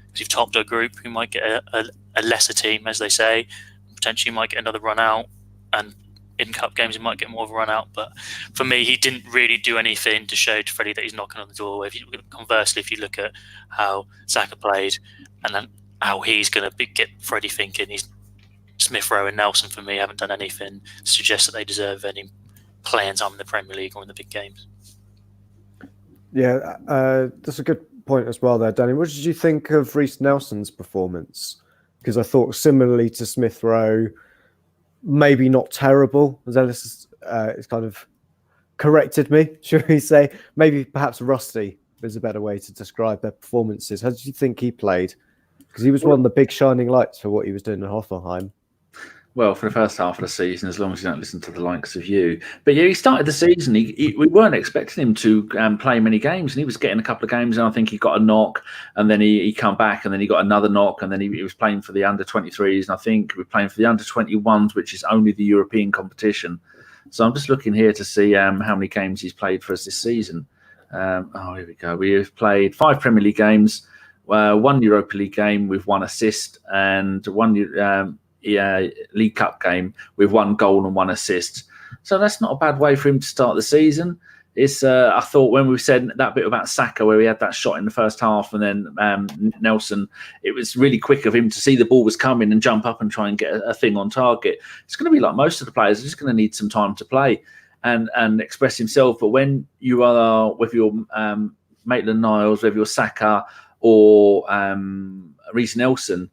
[SPEAKER 1] because you've topped our group, we might get a lesser team, as they say. Potentially might get another run out, and in cup games he might get more of a run out. But for me, he didn't really do anything to show to Freddie that he's knocking on the door. Conversely, if you look at how Saka played and then how he's going to get Freddie thinking, Smith Rowe and Nelson, for me, haven't done anything to suggest that they deserve any playing time in the Premier League or in the big games.
[SPEAKER 2] Yeah, that's a good point as well there, Danny. What did you think of Reiss Nelson's performance? Because I thought, similarly to Smith Rowe, maybe not terrible, as Ellis has kind of corrected me, should we say. Maybe perhaps rusty is a better way to describe their performances. How did you think he played? Because he was one of the big shining lights for what he was doing in Hoffenheim.
[SPEAKER 3] Well, for the first half of the season, as long as you don't listen to the likes of you. But yeah, he started the season. We weren't expecting him to play many games, and he was getting a couple of games, and I think he got a knock, and then he come back, and then he got another knock, and then he was playing for the under-23s, and I think we were playing for the under-21s, which is only the European competition. So I'm just looking here to see how many games he's played for us this season. Here we go. We've played 5 Premier League games, 1 Europa League game with 1 assist, and 1 League Cup game with 1 goal and 1 assist. So that's not a bad way for him to start the season. It's I thought when we said that bit about Saka where he had that shot in the first half and then Nelson, it was really quick of him to see the ball was coming and jump up and try and get a thing on target. It's going to be like most of the players, just going to need some time to play and express himself. But when you are with your Maitland-Niles, whether you're Saka or Reece Nelson,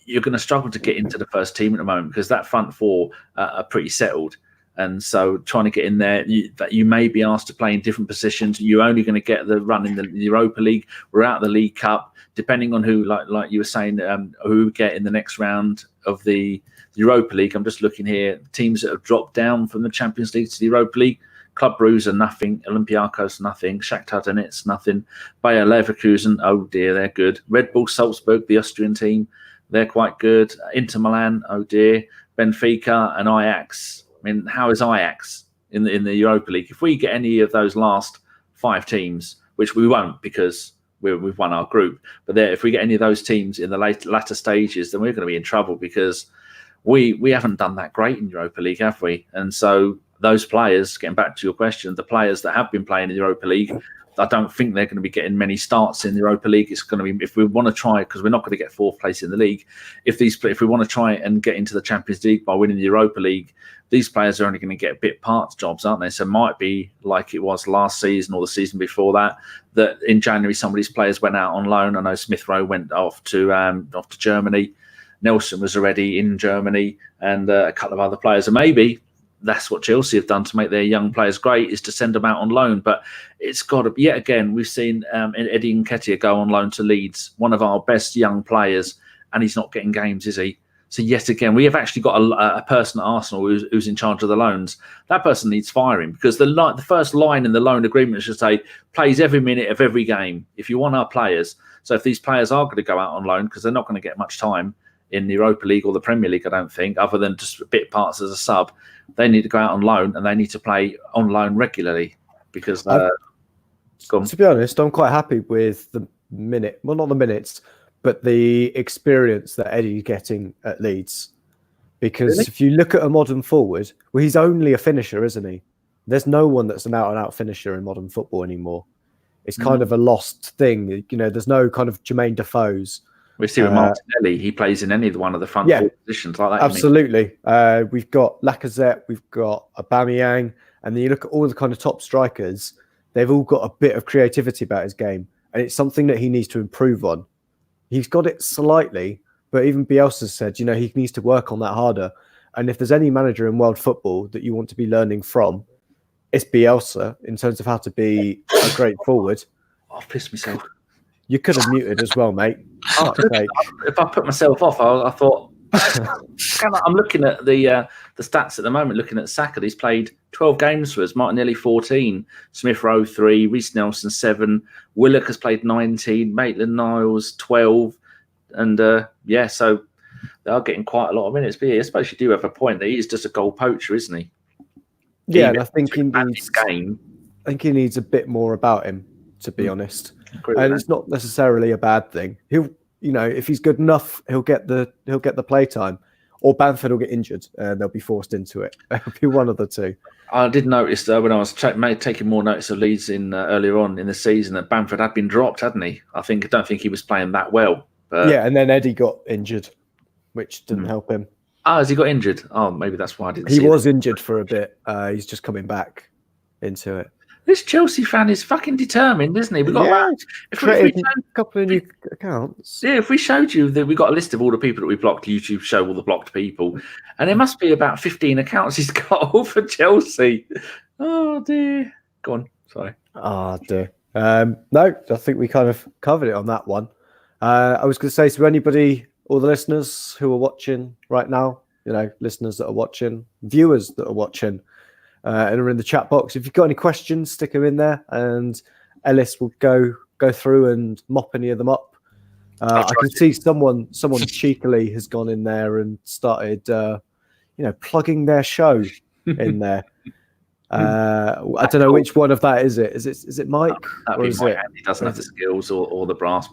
[SPEAKER 3] you're going to struggle to get into the first team at the moment because that front four are pretty settled. And so trying to get in there, you may be asked to play in different positions. You're only going to get the run in the Europa League. We're out of the League Cup. Depending on who, like you were saying, who we get in the next round of the Europa League. I'm just looking here. Teams that have dropped down from the Champions League to the Europa League. Club Brugge are nothing. Olympiacos nothing. Shakhtar Donetsk nothing. Bayer Leverkusen, oh dear, they're good. Red Bull Salzburg, the Austrian team, they're quite good. Inter Milan, oh dear. Benfica and Ajax. I mean, how is Ajax in the Europa League? If we get any of those last 5 teams, which we won't because we've won our group, but if we get any of those teams in the latter stages, then we're going to be in trouble because we haven't done that great in Europa League, have we? And so those players, getting back to your question, the players that have been playing in the Europa League, I don't think they're going to be getting many starts in the Europa League. It's going to be, if we want to try, because we're not going to get 4th place in the league. If we want to try and get into the Champions League by winning the Europa League, these players are only going to get bit part jobs, aren't they? So it might be like it was last season or the season before that in January some of these players went out on loan. I know Smith Rowe went off to Germany. Nelson was already in Germany, and a couple of other players. And maybe that's what Chelsea have done to make their young players great, is to send them out on loan. But it's got to, yet again, we've seen Eddie Nketiah go on loan to Leeds, one of our best young players, and he's not getting games, is he? So yet again, we have actually got a person at Arsenal who's in charge of the loans. That person needs firing because the first line in the loan agreement should say, plays every minute of every game if you want our players. So if these players are going to go out on loan, because they're not going to get much time in the Europa League or the Premier League, I don't think, other than just bit parts as a sub, they need to go out on loan and they need to play on loan regularly because...
[SPEAKER 2] to be honest, I'm quite happy with the minute. Well, not the minutes, but the experience that Eddie's getting at Leeds. Because if you look at a modern forward, well, he's only a finisher, isn't he? There's no one that's an out-and-out finisher in modern football anymore. It's kind of a lost thing. You know, there's no kind of Jermaine Defoe's.
[SPEAKER 3] We see with Martinelli, he plays in any one of the front four positions like that.
[SPEAKER 2] Absolutely. We've got Lacazette, we've got Aubameyang, and then you look at all the kind of top strikers, they've all got a bit of creativity about his game, and it's something that he needs to improve on. He's got it slightly, but even Bielsa said, you know, he needs to work on that harder. And if there's any manager in world football that you want to be learning from, it's Bielsa in terms of how to be a great forward.
[SPEAKER 3] I've pissed myself.
[SPEAKER 2] You could have muted as well, mate.
[SPEAKER 3] Oh, if I put myself off, I thought... I'm looking at the stats at the moment, looking at Saka. He's played 12 games for us. Martinelli 14, Smith Rowe 3, Reece Nelson 7, Willock has played 19, Maitland-Niles 12, and so they are getting quite a lot of minutes. But I suppose you do have a point that he's just a goal poacher, isn't he?
[SPEAKER 2] Yeah, and I think he needs a bit more about him, to be honest. And it's not necessarily a bad thing. He'll, you know, if he's good enough, he'll get the play time, or Bamford will get injured and they'll be forced into it. It'll be one of the two. I
[SPEAKER 3] did notice when I was taking more notice of Leeds in earlier on in the season that Bamford had been dropped, hadn't he? I don't think he was playing that well. But... Yeah,
[SPEAKER 2] and then Eddie got injured, which didn't help him.
[SPEAKER 3] Has he got injured? Oh, maybe that's why I didn't.
[SPEAKER 2] He was injured for a bit. He's just coming back into it.
[SPEAKER 3] This Chelsea fan is fucking determined, isn't he? We've got
[SPEAKER 2] a couple of new accounts.
[SPEAKER 3] Yeah, if we showed you that we got a list of all the people that we blocked, YouTube show all the blocked people, and there must be about 15 accounts he's got all for Chelsea. Oh dear. Go on. Sorry.
[SPEAKER 2] Oh dear. No, I think we kind of covered it on that one. I was going to say to anybody, all the listeners who are watching right now, you know, listeners that are watching, viewers that are watching, and are in the chat box. If you've got any questions, stick them in there, and Ellis will go through and mop any of them up. I can see someone cheekily has gone in there and started, plugging their show in there. I don't know which one of that is it. Is it Mike?
[SPEAKER 3] Or is Mike. He doesn't have the skills or the brass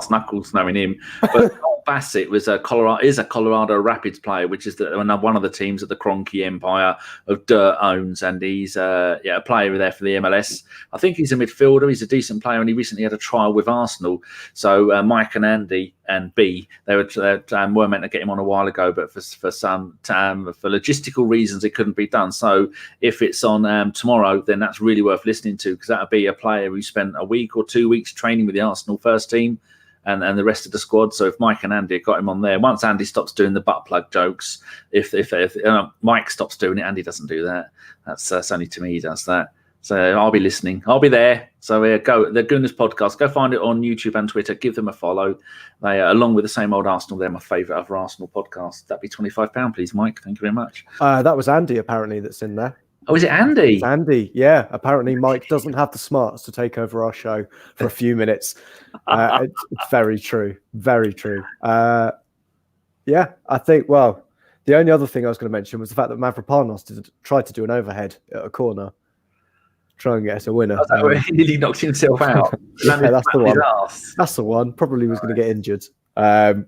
[SPEAKER 3] knuckles knowing him. But Bassett was a Colorado Rapids player, which is one of the teams that the Kroenke Empire of Dirt owns, and he's a player there for the MLS. I think he's a midfielder. He's a decent player, and he recently had a trial with Arsenal. So Mike and Andy and B, they were meant to get him on a while ago, but for logistical reasons, it couldn't be done. So if it's on tomorrow, then that's really worth listening to, because that'll be a player who spent a week or 2 weeks training with the Arsenal first team and the rest of the squad. So if Mike and Andy got him on there, once Andy stops doing the butt plug jokes, if Mike stops doing it, Andy doesn't do that. That's only to me he does that. So I'll be listening. I'll be there. So go the Gooners podcast. Go find it on YouTube and Twitter. Give them a follow. They along with the Same Old Arsenal. They're my favourite other Arsenal podcast. That'd be £25, please, Mike. Thank you very much.
[SPEAKER 2] That was Andy apparently that's in there.
[SPEAKER 3] Oh, is it Andy?
[SPEAKER 2] It's Andy, yeah. Apparently Mike doesn't have the smarts to take over our show for a few minutes. It's very true. Very true. Yeah, I think, well, the only other thing I was going to mention was the fact that Mavropanos tried to do an overhead at a corner, try and get us a winner.
[SPEAKER 3] He nearly knocked himself out.
[SPEAKER 2] Yeah, that's the one. That's the one. Probably was going to get injured. But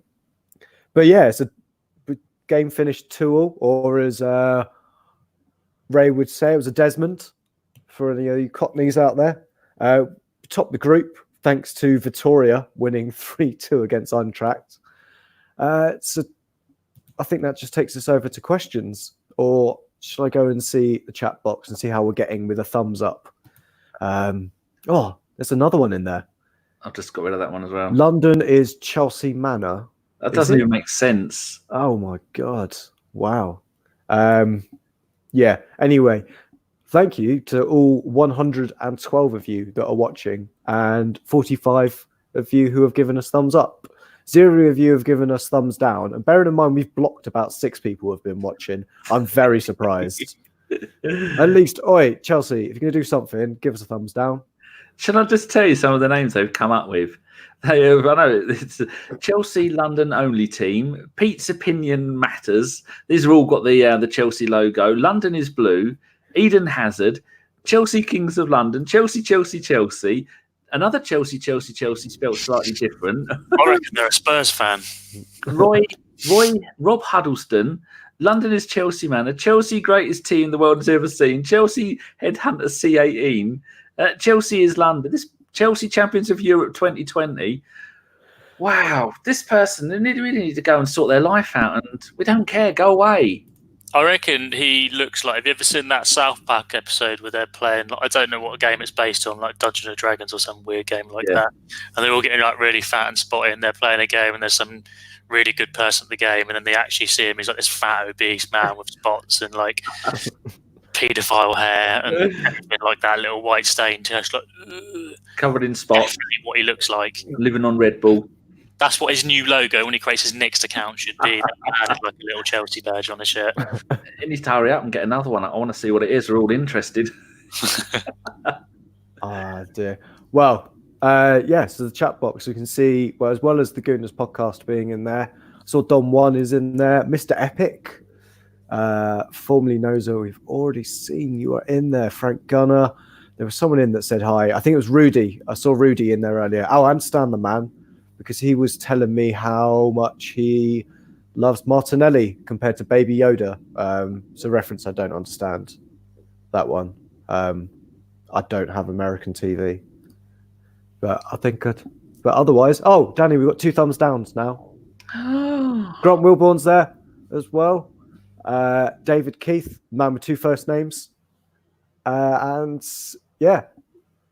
[SPEAKER 2] yeah, it's a game finished 2-2, or as Ray would say, it was a Desmond for any of you Cockneys out there. Top the group thanks to Vitoria winning 3-2 against Eintracht. So I think that just takes us over to questions, or should I go and see the chat box and see how we're getting with a thumbs up? There's another one in there.
[SPEAKER 3] I've just got rid of that one as well.
[SPEAKER 2] London is Chelsea Manor.
[SPEAKER 3] That doesn't even make sense.
[SPEAKER 2] Oh my God. Wow. Yeah. Anyway, thank you to all 112 of you that are watching, and 45 of you who have given us thumbs up. 0 of you have given us thumbs down. And bearing in mind, we've blocked about 6 people who have been watching. I'm very surprised. At least, Chelsea, if you're going to do something, give us a thumbs down.
[SPEAKER 3] Shall I just tell you some of the names they've come up with? I know it's Chelsea London only team. Pete's opinion matters. These have all got the Chelsea logo. London is blue. Eden Hazard. Chelsea Kings of London. Chelsea. Another Chelsea spelled slightly different.
[SPEAKER 1] I reckon they're a Spurs fan.
[SPEAKER 3] Rob Huddleston. London is Chelsea Manor. Chelsea greatest team the world has ever seen. Chelsea headhunter C18. Chelsea is London. This Chelsea champions of Europe 2020. Wow, this person, they really need to go and sort their life out, and we don't care. Go away.
[SPEAKER 1] I reckon he looks like. Have you ever seen that South Park episode where they're playing? I don't know what game it's based on, like Dungeons and Dragons or some weird game like that. And they're all getting like really fat and spotty, and they're playing a game, and there's some really good person at the game, and then they actually see him. He's like this fat, obese man with spots and like paedophile hair and everything like that, little white stain, just like
[SPEAKER 3] covered in spots.
[SPEAKER 1] Definitely what he looks like.
[SPEAKER 3] Living on Red Bull.
[SPEAKER 1] That's what his new logo when he creates his next account should be. Like a little Chelsea badge on his shirt.
[SPEAKER 3] He needs to hurry up and get another one. I want to see what it is. We're all interested.
[SPEAKER 2] Dear. Well, so the chat box, you can see, well, as well as the Gooners podcast being in there. I saw Don One is in there. Mr. Epic, formerly Nozo, we've already seen you are in there. Frank Gunner. There was someone in that said hi. I think it was Rudy. I saw Rudy in there earlier. Oh, and Stan the Man, because he was telling me how much he loves Martinelli compared to Baby Yoda. It's a reference I don't understand, that one. I don't have American TV, but I think but otherwise, Danny, we've got 2 thumbs downs now. Grant Wilborn's there as well. David Keith, man with 2 first names. And yeah,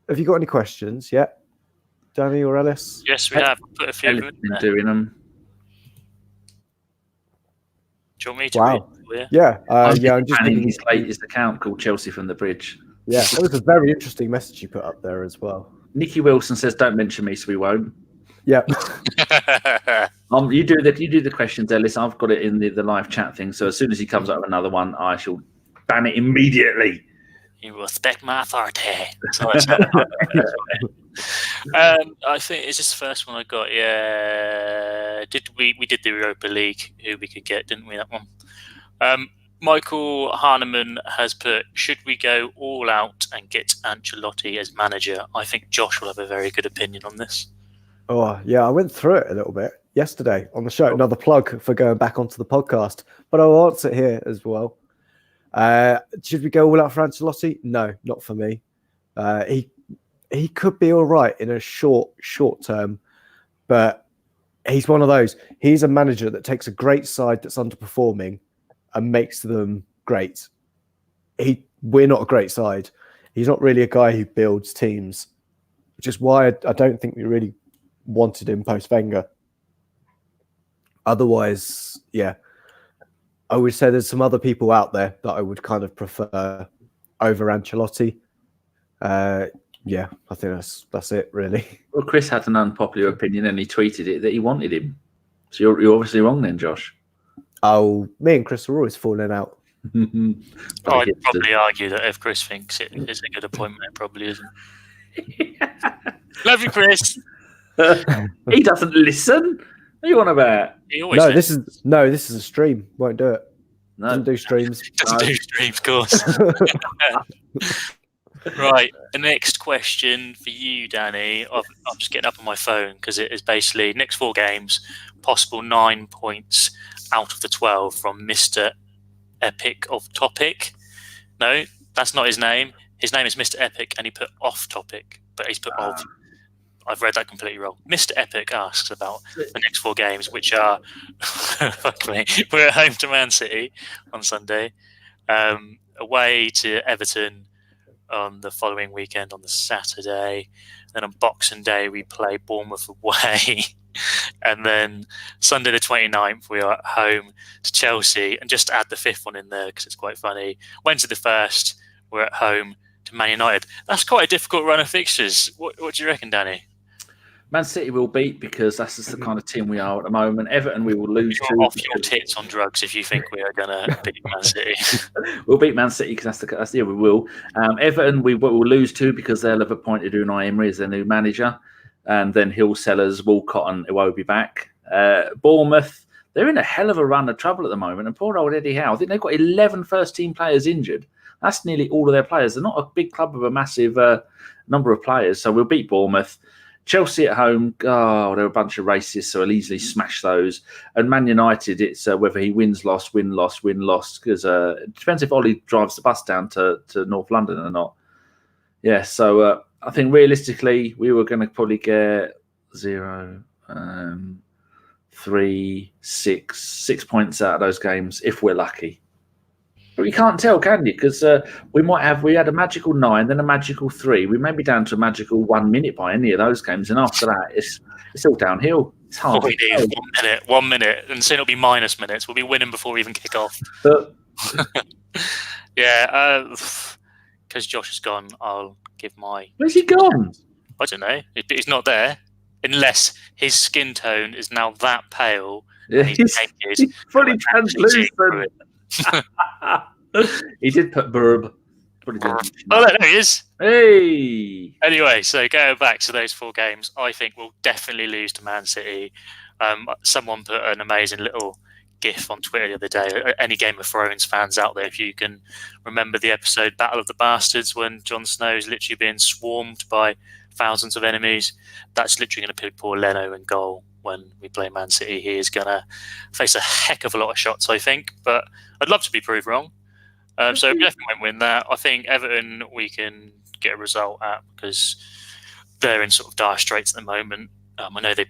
[SPEAKER 2] have you got any questions yet, Danny or Ellis?
[SPEAKER 1] Yes, we have. Put a few
[SPEAKER 3] Ellis
[SPEAKER 1] in there.
[SPEAKER 3] doing them.
[SPEAKER 1] Do you want me to read?
[SPEAKER 2] Yeah. I'm just
[SPEAKER 3] planning his latest account called Chelsea from the Bridge.
[SPEAKER 2] Yeah, that was a very interesting message you put up there as well.
[SPEAKER 3] Nicky Wilson says, "Don't mention me, so we won't."
[SPEAKER 2] Yeah.
[SPEAKER 3] You do the questions, Ellis. I've got it in the live chat thing. So as soon as he comes up with another one, I shall ban it immediately.
[SPEAKER 1] You respect my authority. I think is this the first one I got? Yeah. We did the Europa League, who we could get, didn't we? That one. Michael Hahnemann has put, should we go all out and get Ancelotti as manager? I think Josh will have a very good opinion on this.
[SPEAKER 2] Oh, yeah, I went through it a little bit. yesterday on the show. Another plug for going back onto the podcast, but I'll answer it here as well. Should we go all out for Ancelotti? No, not for me. He could be all right in a short term, but he's one of those. He's a manager that takes a great side that's underperforming and makes them great. We're not a great side. He's not really a guy who builds teams, which is why I don't think we really wanted him post Wenger. Otherwise, yeah, I would say there's some other people out there that I would kind of prefer over Ancelotti. Yeah, I think that's it, really.
[SPEAKER 3] Well, Chris had an unpopular opinion and he tweeted it that he wanted him. So you're obviously wrong then, Josh.
[SPEAKER 2] Oh, me and Chris are always falling out.
[SPEAKER 1] I'd probably argue that if Chris thinks it is a good appointment, it probably isn't. Love you, Chris.
[SPEAKER 3] He doesn't listen. What are you on about?
[SPEAKER 1] He always listens.
[SPEAKER 2] This is a stream. Won't do it.
[SPEAKER 3] No.
[SPEAKER 2] Doesn't do streams.
[SPEAKER 1] Doesn't do streams, of course. Right, the next question for you, Danny. I'm just getting up on my phone because it is basically next 4 games, possible 9 points out of the 12 from Mr. Epic of Topic. No, that's not his name. His name is Mr. Epic, and he put off topic, but he's put of. I've read that completely wrong. Mr. Epic asks about the next 4 games, which are we're at home to Man City on Sunday, away to Everton on the following weekend on the Saturday. Then on Boxing Day we play Bournemouth away. And then Sunday the 29th we are at home to Chelsea. And just to add the 5th one in there because it's quite funny, Wednesday the 1st we're at home to Man United. That's quite a difficult run of fixtures. What do you reckon, Danny?
[SPEAKER 3] Man City will beat because that's just the kind of team we are at the moment. Everton we will lose to.
[SPEAKER 1] You're off your tits on drugs if you think we are going to beat Man City.
[SPEAKER 3] We'll beat Man City because that's we will. Everton we will lose to because they'll have appointed Unai Emery as their new manager, and then Hill Sellers, Walcott, and Iwobi back. Bournemouth, they're in a hell of a run of trouble at the moment, and poor old Eddie Howe. I think they've got 11 first-team players injured. That's nearly all of their players. They're not a big club with a massive number of players, so we'll beat Bournemouth. Chelsea at home, they're a bunch of racists, so he'll easily smash those. And Man United, it's whether he wins, loss, win, loss, because it depends if Ollie drives the bus down to North London or not. Yeah, so I think realistically, we were going to probably get 0, 3, 6 points out of those games if we're lucky. But you can't tell, can you? Because we had a magical 9, then a magical 3. We may be down to a magical 1 minute by any of those games, and after that, it's all downhill. It's hard.
[SPEAKER 1] We need 1 minute, and soon it'll be minus minutes. We'll be winning before we even kick off. Yeah, because Josh is gone, I'll give my.
[SPEAKER 3] Where's he gone?
[SPEAKER 1] I don't know. He's not there, unless his skin tone is now that pale.
[SPEAKER 3] Yeah, he's fully translucent. He did put burb.
[SPEAKER 1] Oh, there he is.
[SPEAKER 3] Hey.
[SPEAKER 1] Anyway, so going back to those 4 games, I think we'll definitely lose to Man City. Someone put an amazing little GIF on Twitter the other day. Any Game of Thrones fans out there, if you can remember the episode Battle of the Bastards when Jon Snow is literally being swarmed by thousands of enemies, that's literally going to put poor Leno in goal. When we play Man City, he is going to face a heck of a lot of shots, I think. But I'd love to be proved wrong. So we definitely won't win that. I think Everton we can get a result at because they're in sort of dire straits at the moment. I know did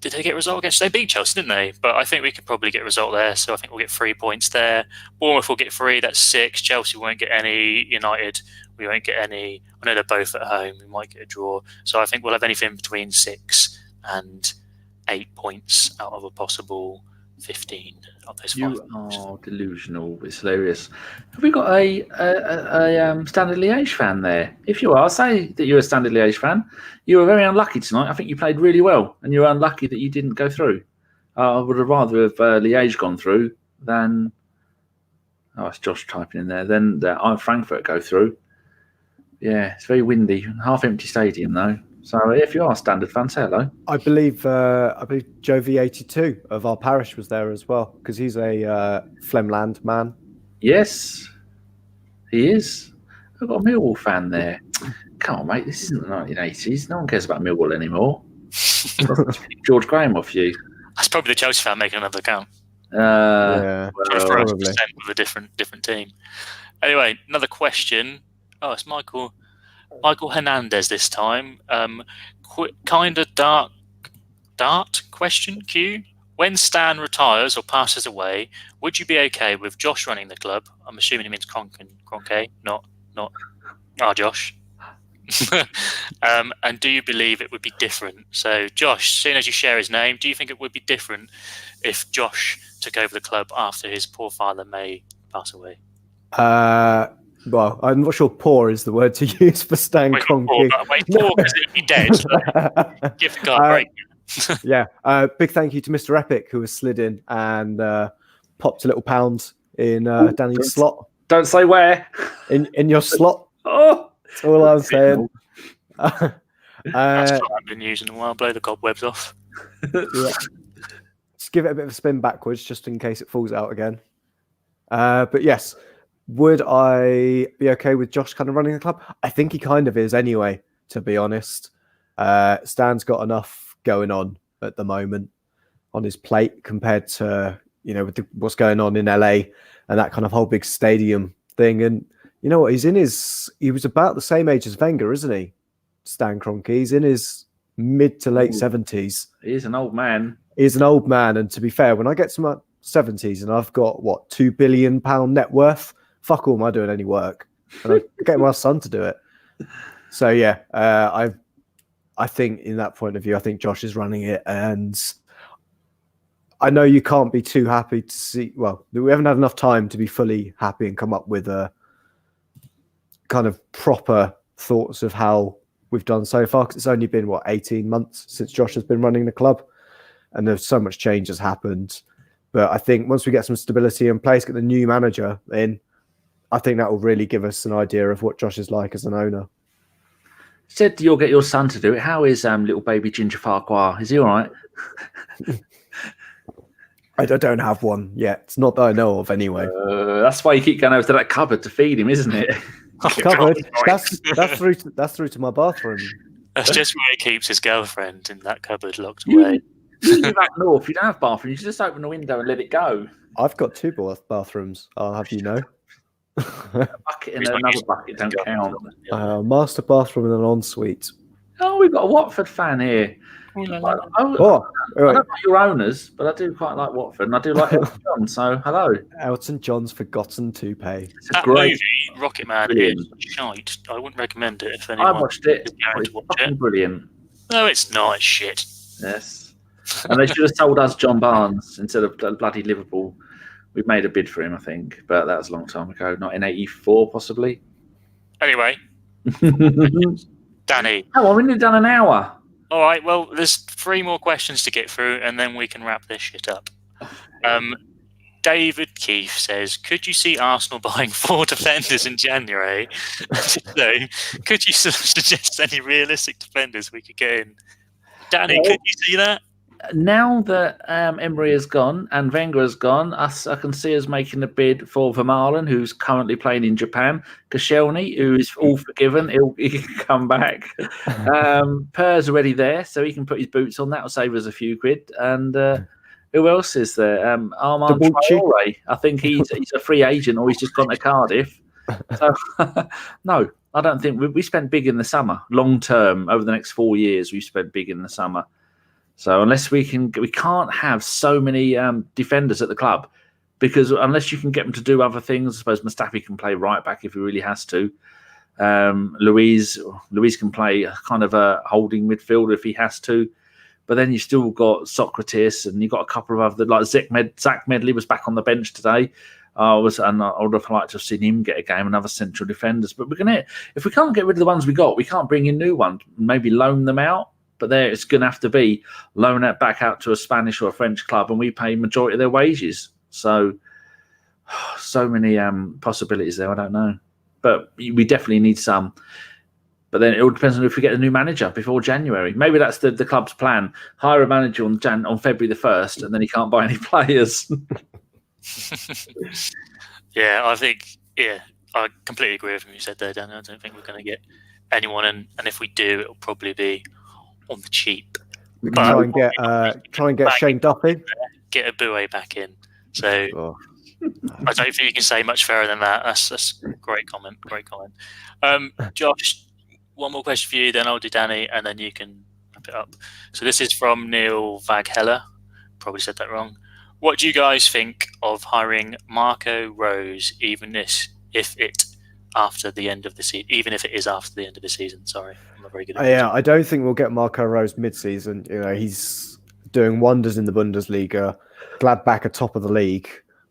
[SPEAKER 1] they get a result against? They beat Chelsea, didn't they? But I think we could probably get a result there. So I think we'll get 3 points there. Bournemouth will get 3. That's 6. Chelsea won't get any. United we won't get any. I know they're both at home. We might get a draw. So I think we'll have anything between 6 and 8 points out of a possible 15 of those 5.
[SPEAKER 3] You are delusional. It's hilarious. Have we got a Standard Liège fan there? If you are, say that you're a Standard Liège fan. You were very unlucky tonight. I think you played really well, and you're unlucky that you didn't go through. I would have rather have Liège gone through than. Oh, it's Josh typing in there. Then Frankfurt go through. Yeah, it's very windy. Half-empty stadium though. So if you are a Standard fan, say hello. I believe
[SPEAKER 2] Joe V82 of our parish was there as well because he's a Flemland man.
[SPEAKER 3] Yes, he is. I've got a Millwall fan there. Come on, mate. This isn't the 1980s. No one cares about Millwall anymore. George Graham off you.
[SPEAKER 1] That's probably the Chelsea fan making another account.
[SPEAKER 2] Yeah,
[SPEAKER 1] For us
[SPEAKER 2] probably.
[SPEAKER 1] to send with a different team. Anyway, another question. Oh, it's Michael Hernandez this time. Kind of dart question, Q. When Stan retires or passes away, would you be okay with Josh running the club? I'm assuming he means Kroenke, not our Josh. And do you believe it would be different? So, Josh, seeing as you share his name, do you think it would be different if Josh took over the club after his poor father may pass away?
[SPEAKER 2] Well, I'm not sure poor is the word to use for Stan Kroenke.
[SPEAKER 1] Poor because it would be dead. Give the guy a break.
[SPEAKER 2] Yeah. Big thank you to Mr. Epic, who has slid in and popped a little pound in Danny's slot.
[SPEAKER 3] Don't say where.
[SPEAKER 2] In your slot.
[SPEAKER 3] Oh,
[SPEAKER 2] that's all I'm saying.
[SPEAKER 1] That's what I've been using a while. Blow the cobwebs off.
[SPEAKER 2] Yeah. Just give it a bit of a spin backwards, just in case it falls out again. But yes, would I be okay with Josh kind of running the club? I think he kind of is anyway, to be honest. Stan's got enough going on at the moment on his plate compared to, with what's going on in LA and that kind of whole big stadium thing. And you know what? He was about the same age as Wenger, isn't he? Stan Kroenke. He's in his mid to late 70s.
[SPEAKER 3] He's an old man.
[SPEAKER 2] He's an old man. And to be fair, when I get to my 70s and I've got, £2 billion net worth, fuck all am I doing any work? And I get my son to do it. So yeah, I think in that point of view, I think Josh is running it. And I know you can't be too happy to see, we haven't had enough time to be fully happy and come up with a kind of proper thoughts of how we've done so far. Because it's only been, 18 months since Josh has been running the club. And there's so much change has happened. But I think once we get some stability in place, get the new manager in, I think that will really give us an idea of what Josh is like as an owner.
[SPEAKER 3] Said you'll get your son to do it. How is little baby Ginger Farquhar? Is he all right?
[SPEAKER 2] I don't have one yet. It's not that I know of anyway.
[SPEAKER 3] That's why you keep going over to that cupboard to feed him, isn't it?
[SPEAKER 2] Cupboard. That's through to my bathroom.
[SPEAKER 1] That's just where he keeps his girlfriend, in that cupboard locked away.
[SPEAKER 3] You live up north. You don't have bathroom. You just open the window and let it go.
[SPEAKER 2] I've got 2 bathrooms. I'll have you know.
[SPEAKER 3] A bucket and another bucket don't count.
[SPEAKER 2] Master bathroom and an ensuite.
[SPEAKER 3] Oh, we've got a Watford fan here. I don't like your owners, but I do quite like Watford, and I do like Elton John. So hello,
[SPEAKER 2] Elton John's Forgotten Toupee.
[SPEAKER 1] That movie, Rocket Man, is shite. I wouldn't recommend it if anyone.
[SPEAKER 3] I watched it.
[SPEAKER 1] It's fucking
[SPEAKER 3] brilliant.
[SPEAKER 1] No, it's not. It's shit.
[SPEAKER 3] Yes, and they should have sold us John Barnes instead of bloody Liverpool. We've made a bid for him, I think, but that was a long time ago. Not in '84, possibly.
[SPEAKER 1] Anyway, Danny.
[SPEAKER 3] Oh, well, we've only done an hour.
[SPEAKER 1] All right, well, there's 3 more questions to get through, and then we can wrap this shit up. David Keefe says, could you see Arsenal buying 4 defenders in January? So, could you suggest any realistic defenders we could get in? Danny, could you see that?
[SPEAKER 3] Now that Emery has gone and Wenger has gone, I can see us making a bid for Vermaelen, who's currently playing in Japan. Koscielny, who is all forgiven, he can come back. Per's already there, so he can put his boots on. That will save us a few quid. And who else is there? Armand Traore. I think he's a free agent, or he's just gone to Cardiff. So no, I don't think we spent big in the summer. Long term, over the next 4 years, we've spent big in the summer. So unless we can't have so many defenders at the club, because unless you can get them to do other things, I suppose Mustafi can play right back if he really has to. Luiz can play kind of a holding midfielder if he has to. But then you still got Sokratis, and you've got a couple of other, like Zach Medley was back on the bench today. I would have liked to have seen him get a game, and other central defenders. But if we can't get rid of the ones we got, we can't bring in new ones. Maybe loan them out. But it's going to have to be loan it back out to a Spanish or a French club, and we pay majority of their wages. So many possibilities there. I don't know, but we definitely need some. But then it all depends on if we get a new manager before January. Maybe that's the club's plan: hire a manager on February the 1st, and then he can't buy any players.
[SPEAKER 1] Yeah, I completely agree with what you said there, Dan. I don't think we're going to get anyone, and if we do, it'll probably be on the cheap.
[SPEAKER 2] We can try and get Shane Duffy.
[SPEAKER 1] Get a Boué back in. So I don't think you can say much fairer than that. That's a great comment. Josh, one more question for you, then I'll do Danny, and then you can wrap it up. So this is from Neil Vagheller. Probably said that wrong. What do you guys think of hiring Marco Rose, even if it after the end of the season? Even if it is after the end of the season. Sorry, I'm not very good at
[SPEAKER 2] I don't think we'll get Marco Rose mid-season. He's doing wonders in the Bundesliga. Gladbach are top of the league.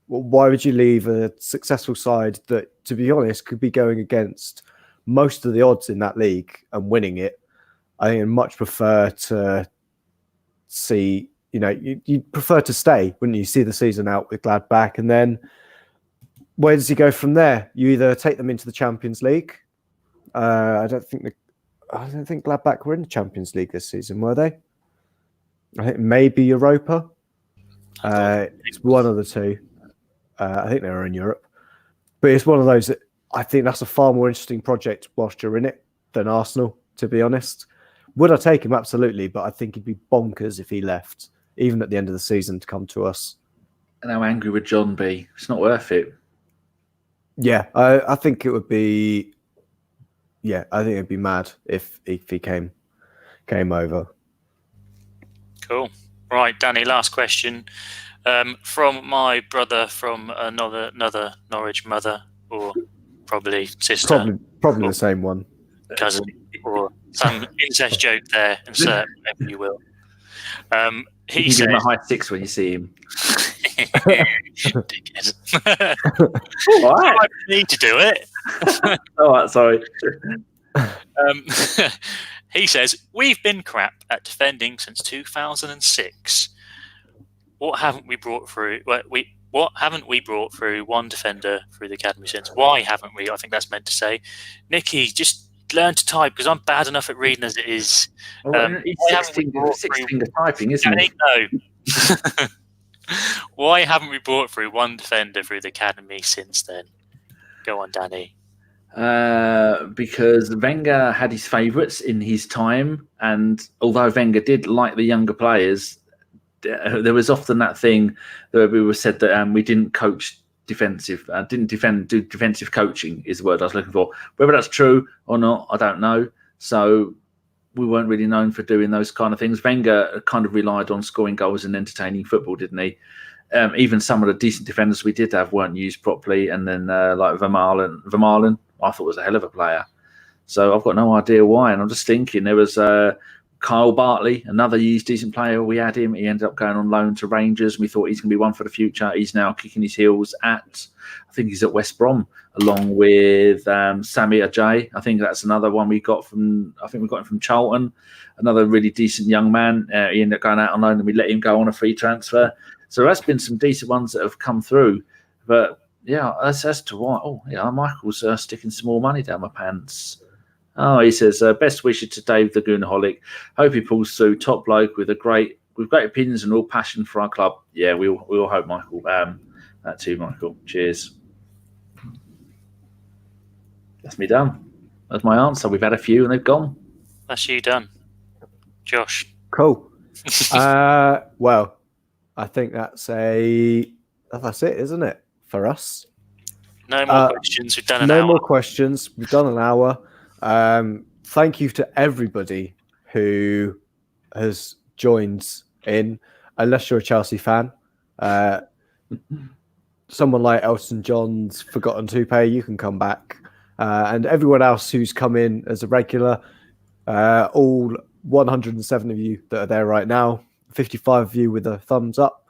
[SPEAKER 2] Well, why would you leave a successful side that, to be honest, could be going against most of the odds in that league and winning it? I think I'd much prefer to see, you'd prefer to stay, wouldn't you? See the season out with Gladbach, and then where does he go from there? You either take them into the Champions League. I don't think Gladbach were in the Champions League this season, were they? I think maybe Europa. It's one of the two. I think they were in Europe, but it's one of those that I think that's a far more interesting project whilst you're in it than Arsenal, to be honest. Would I take him? Absolutely, but I think he'd be bonkers if he left, even at the end of the season, to come to us.
[SPEAKER 3] And how angry would John be? It's not worth it.
[SPEAKER 2] Yeah, I think it would be. Yeah, I think it'd be mad if he came over.
[SPEAKER 1] Cool. Right, Danny, last question. From my brother from another Norwich mother, or probably sister.
[SPEAKER 2] Probably the same one.
[SPEAKER 1] Cousin, or some incest joke there, insert whatever you will. He said,
[SPEAKER 3] give him a high six when you see him.
[SPEAKER 1] Dickhead. I need to do it.
[SPEAKER 3] All right, sorry.
[SPEAKER 1] He says, we've been crap at defending since 2006. What haven't we brought through? What haven't we brought through one defender through the academy since? Why haven't we? I think that's meant to say. Nicky, just learn to type, because I'm bad enough at reading as it is.
[SPEAKER 3] He's six-finger typing, isn't he?
[SPEAKER 1] No. Why haven't we brought through one defender through the academy since then? Go on, Danny.
[SPEAKER 3] Because Wenger had his favourites in his time, and although Wenger did like the younger players, there was often that thing that we were said that we didn't coach defensive, do defensive coaching is the word I was looking for. Whether that's true or not, I don't know. So we weren't really known for doing those kind of things. Wenger kind of relied on scoring goals and entertaining football, didn't he? Even some of the decent defenders we did have weren't used properly. And then like Vermaelen, I thought was a hell of a player. So I've got no idea why. And I'm just thinking there was Kyle Bartley, another decent player. We had him. He ended up going on loan to Rangers. We thought he's going to be one for the future. He's now kicking his heels at, I think he's at West Brom, along with Sami Ajay. I think that's another one we got from, I think we got him from Charlton. Another really decent young man. He ended up going out on loan and we let him go on a free transfer. So that's been some decent ones that have come through. But yeah, as to why. Oh, yeah, Michael's sticking some more money down my pants. Oh, he says, best wishes to Dave the Goonaholic. Hope he pulls through. Top bloke with great opinions and real passion for our club. Yeah, we all hope, Michael. That too, Michael. Cheers. That's me done. That's my answer. We've had a few and they've gone.
[SPEAKER 1] That's you done. Josh.
[SPEAKER 2] Cool. Well, I think that's it, isn't it, for us?
[SPEAKER 1] No more questions. We've done an hour.
[SPEAKER 2] No more questions. We've done an hour. Thank you to everybody who has joined in, unless you're a Chelsea fan. Someone like Elton John's forgotten to pay, you can come back. And everyone else who's come in as a regular, all 107 of you that are there right now, 55 of you with a thumbs up,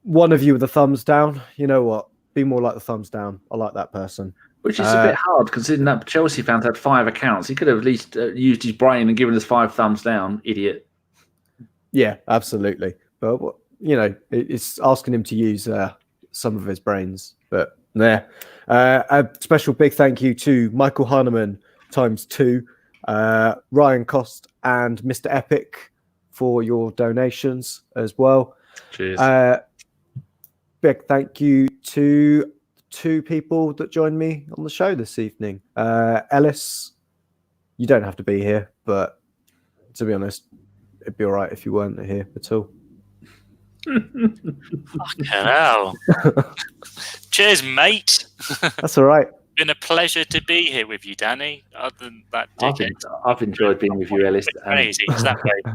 [SPEAKER 2] one of you with a thumbs down. You know what? Be more like the thumbs down. I like that person.
[SPEAKER 3] Which is a bit hard, considering that Chelsea fans had 5 accounts. He could have at least used his brain and given us 5 thumbs down, idiot.
[SPEAKER 2] Yeah, absolutely. But, it's asking him to use some of his brains. But, yeah. A special big thank you to Michael Hahnemann ×2, Ryan Cost, and Mr. Epic for your donations as well.
[SPEAKER 3] Cheers.
[SPEAKER 2] Big thank you to 2 people that joined me on the show this evening. Ellis, you don't have to be here, but to be honest, it'd be all right if you weren't here at all.
[SPEAKER 1] Fucking hell. Cheers, mate.
[SPEAKER 2] That's all right.
[SPEAKER 1] Been a pleasure to be here with you, Danny. Other than that,
[SPEAKER 3] I've enjoyed being with you, Ellis.
[SPEAKER 1] Crazy. It's that way.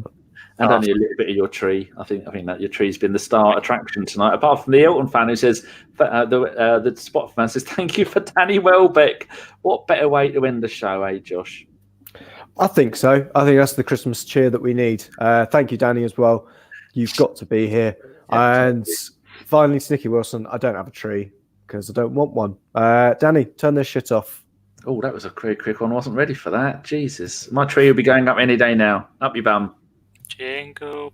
[SPEAKER 3] And only a little bit of your tree. I think that your tree's been the star attraction tonight. Apart from the Elton fan who says, the Spot fan says, thank you for Danny Welbeck. What better way to end the show, eh, Josh?
[SPEAKER 2] I think so. I think that's the Christmas cheer that we need. Thank you, Danny, as well. You've got to be here.
[SPEAKER 3] Yeah,
[SPEAKER 2] and finally, Snicky Wilson, I don't have a tree because I don't want one. Danny, turn this shit off.
[SPEAKER 3] Oh, that was a quick one. I wasn't ready for that. Jesus. My tree will be going up any day now. Up your bum.
[SPEAKER 1] Jingle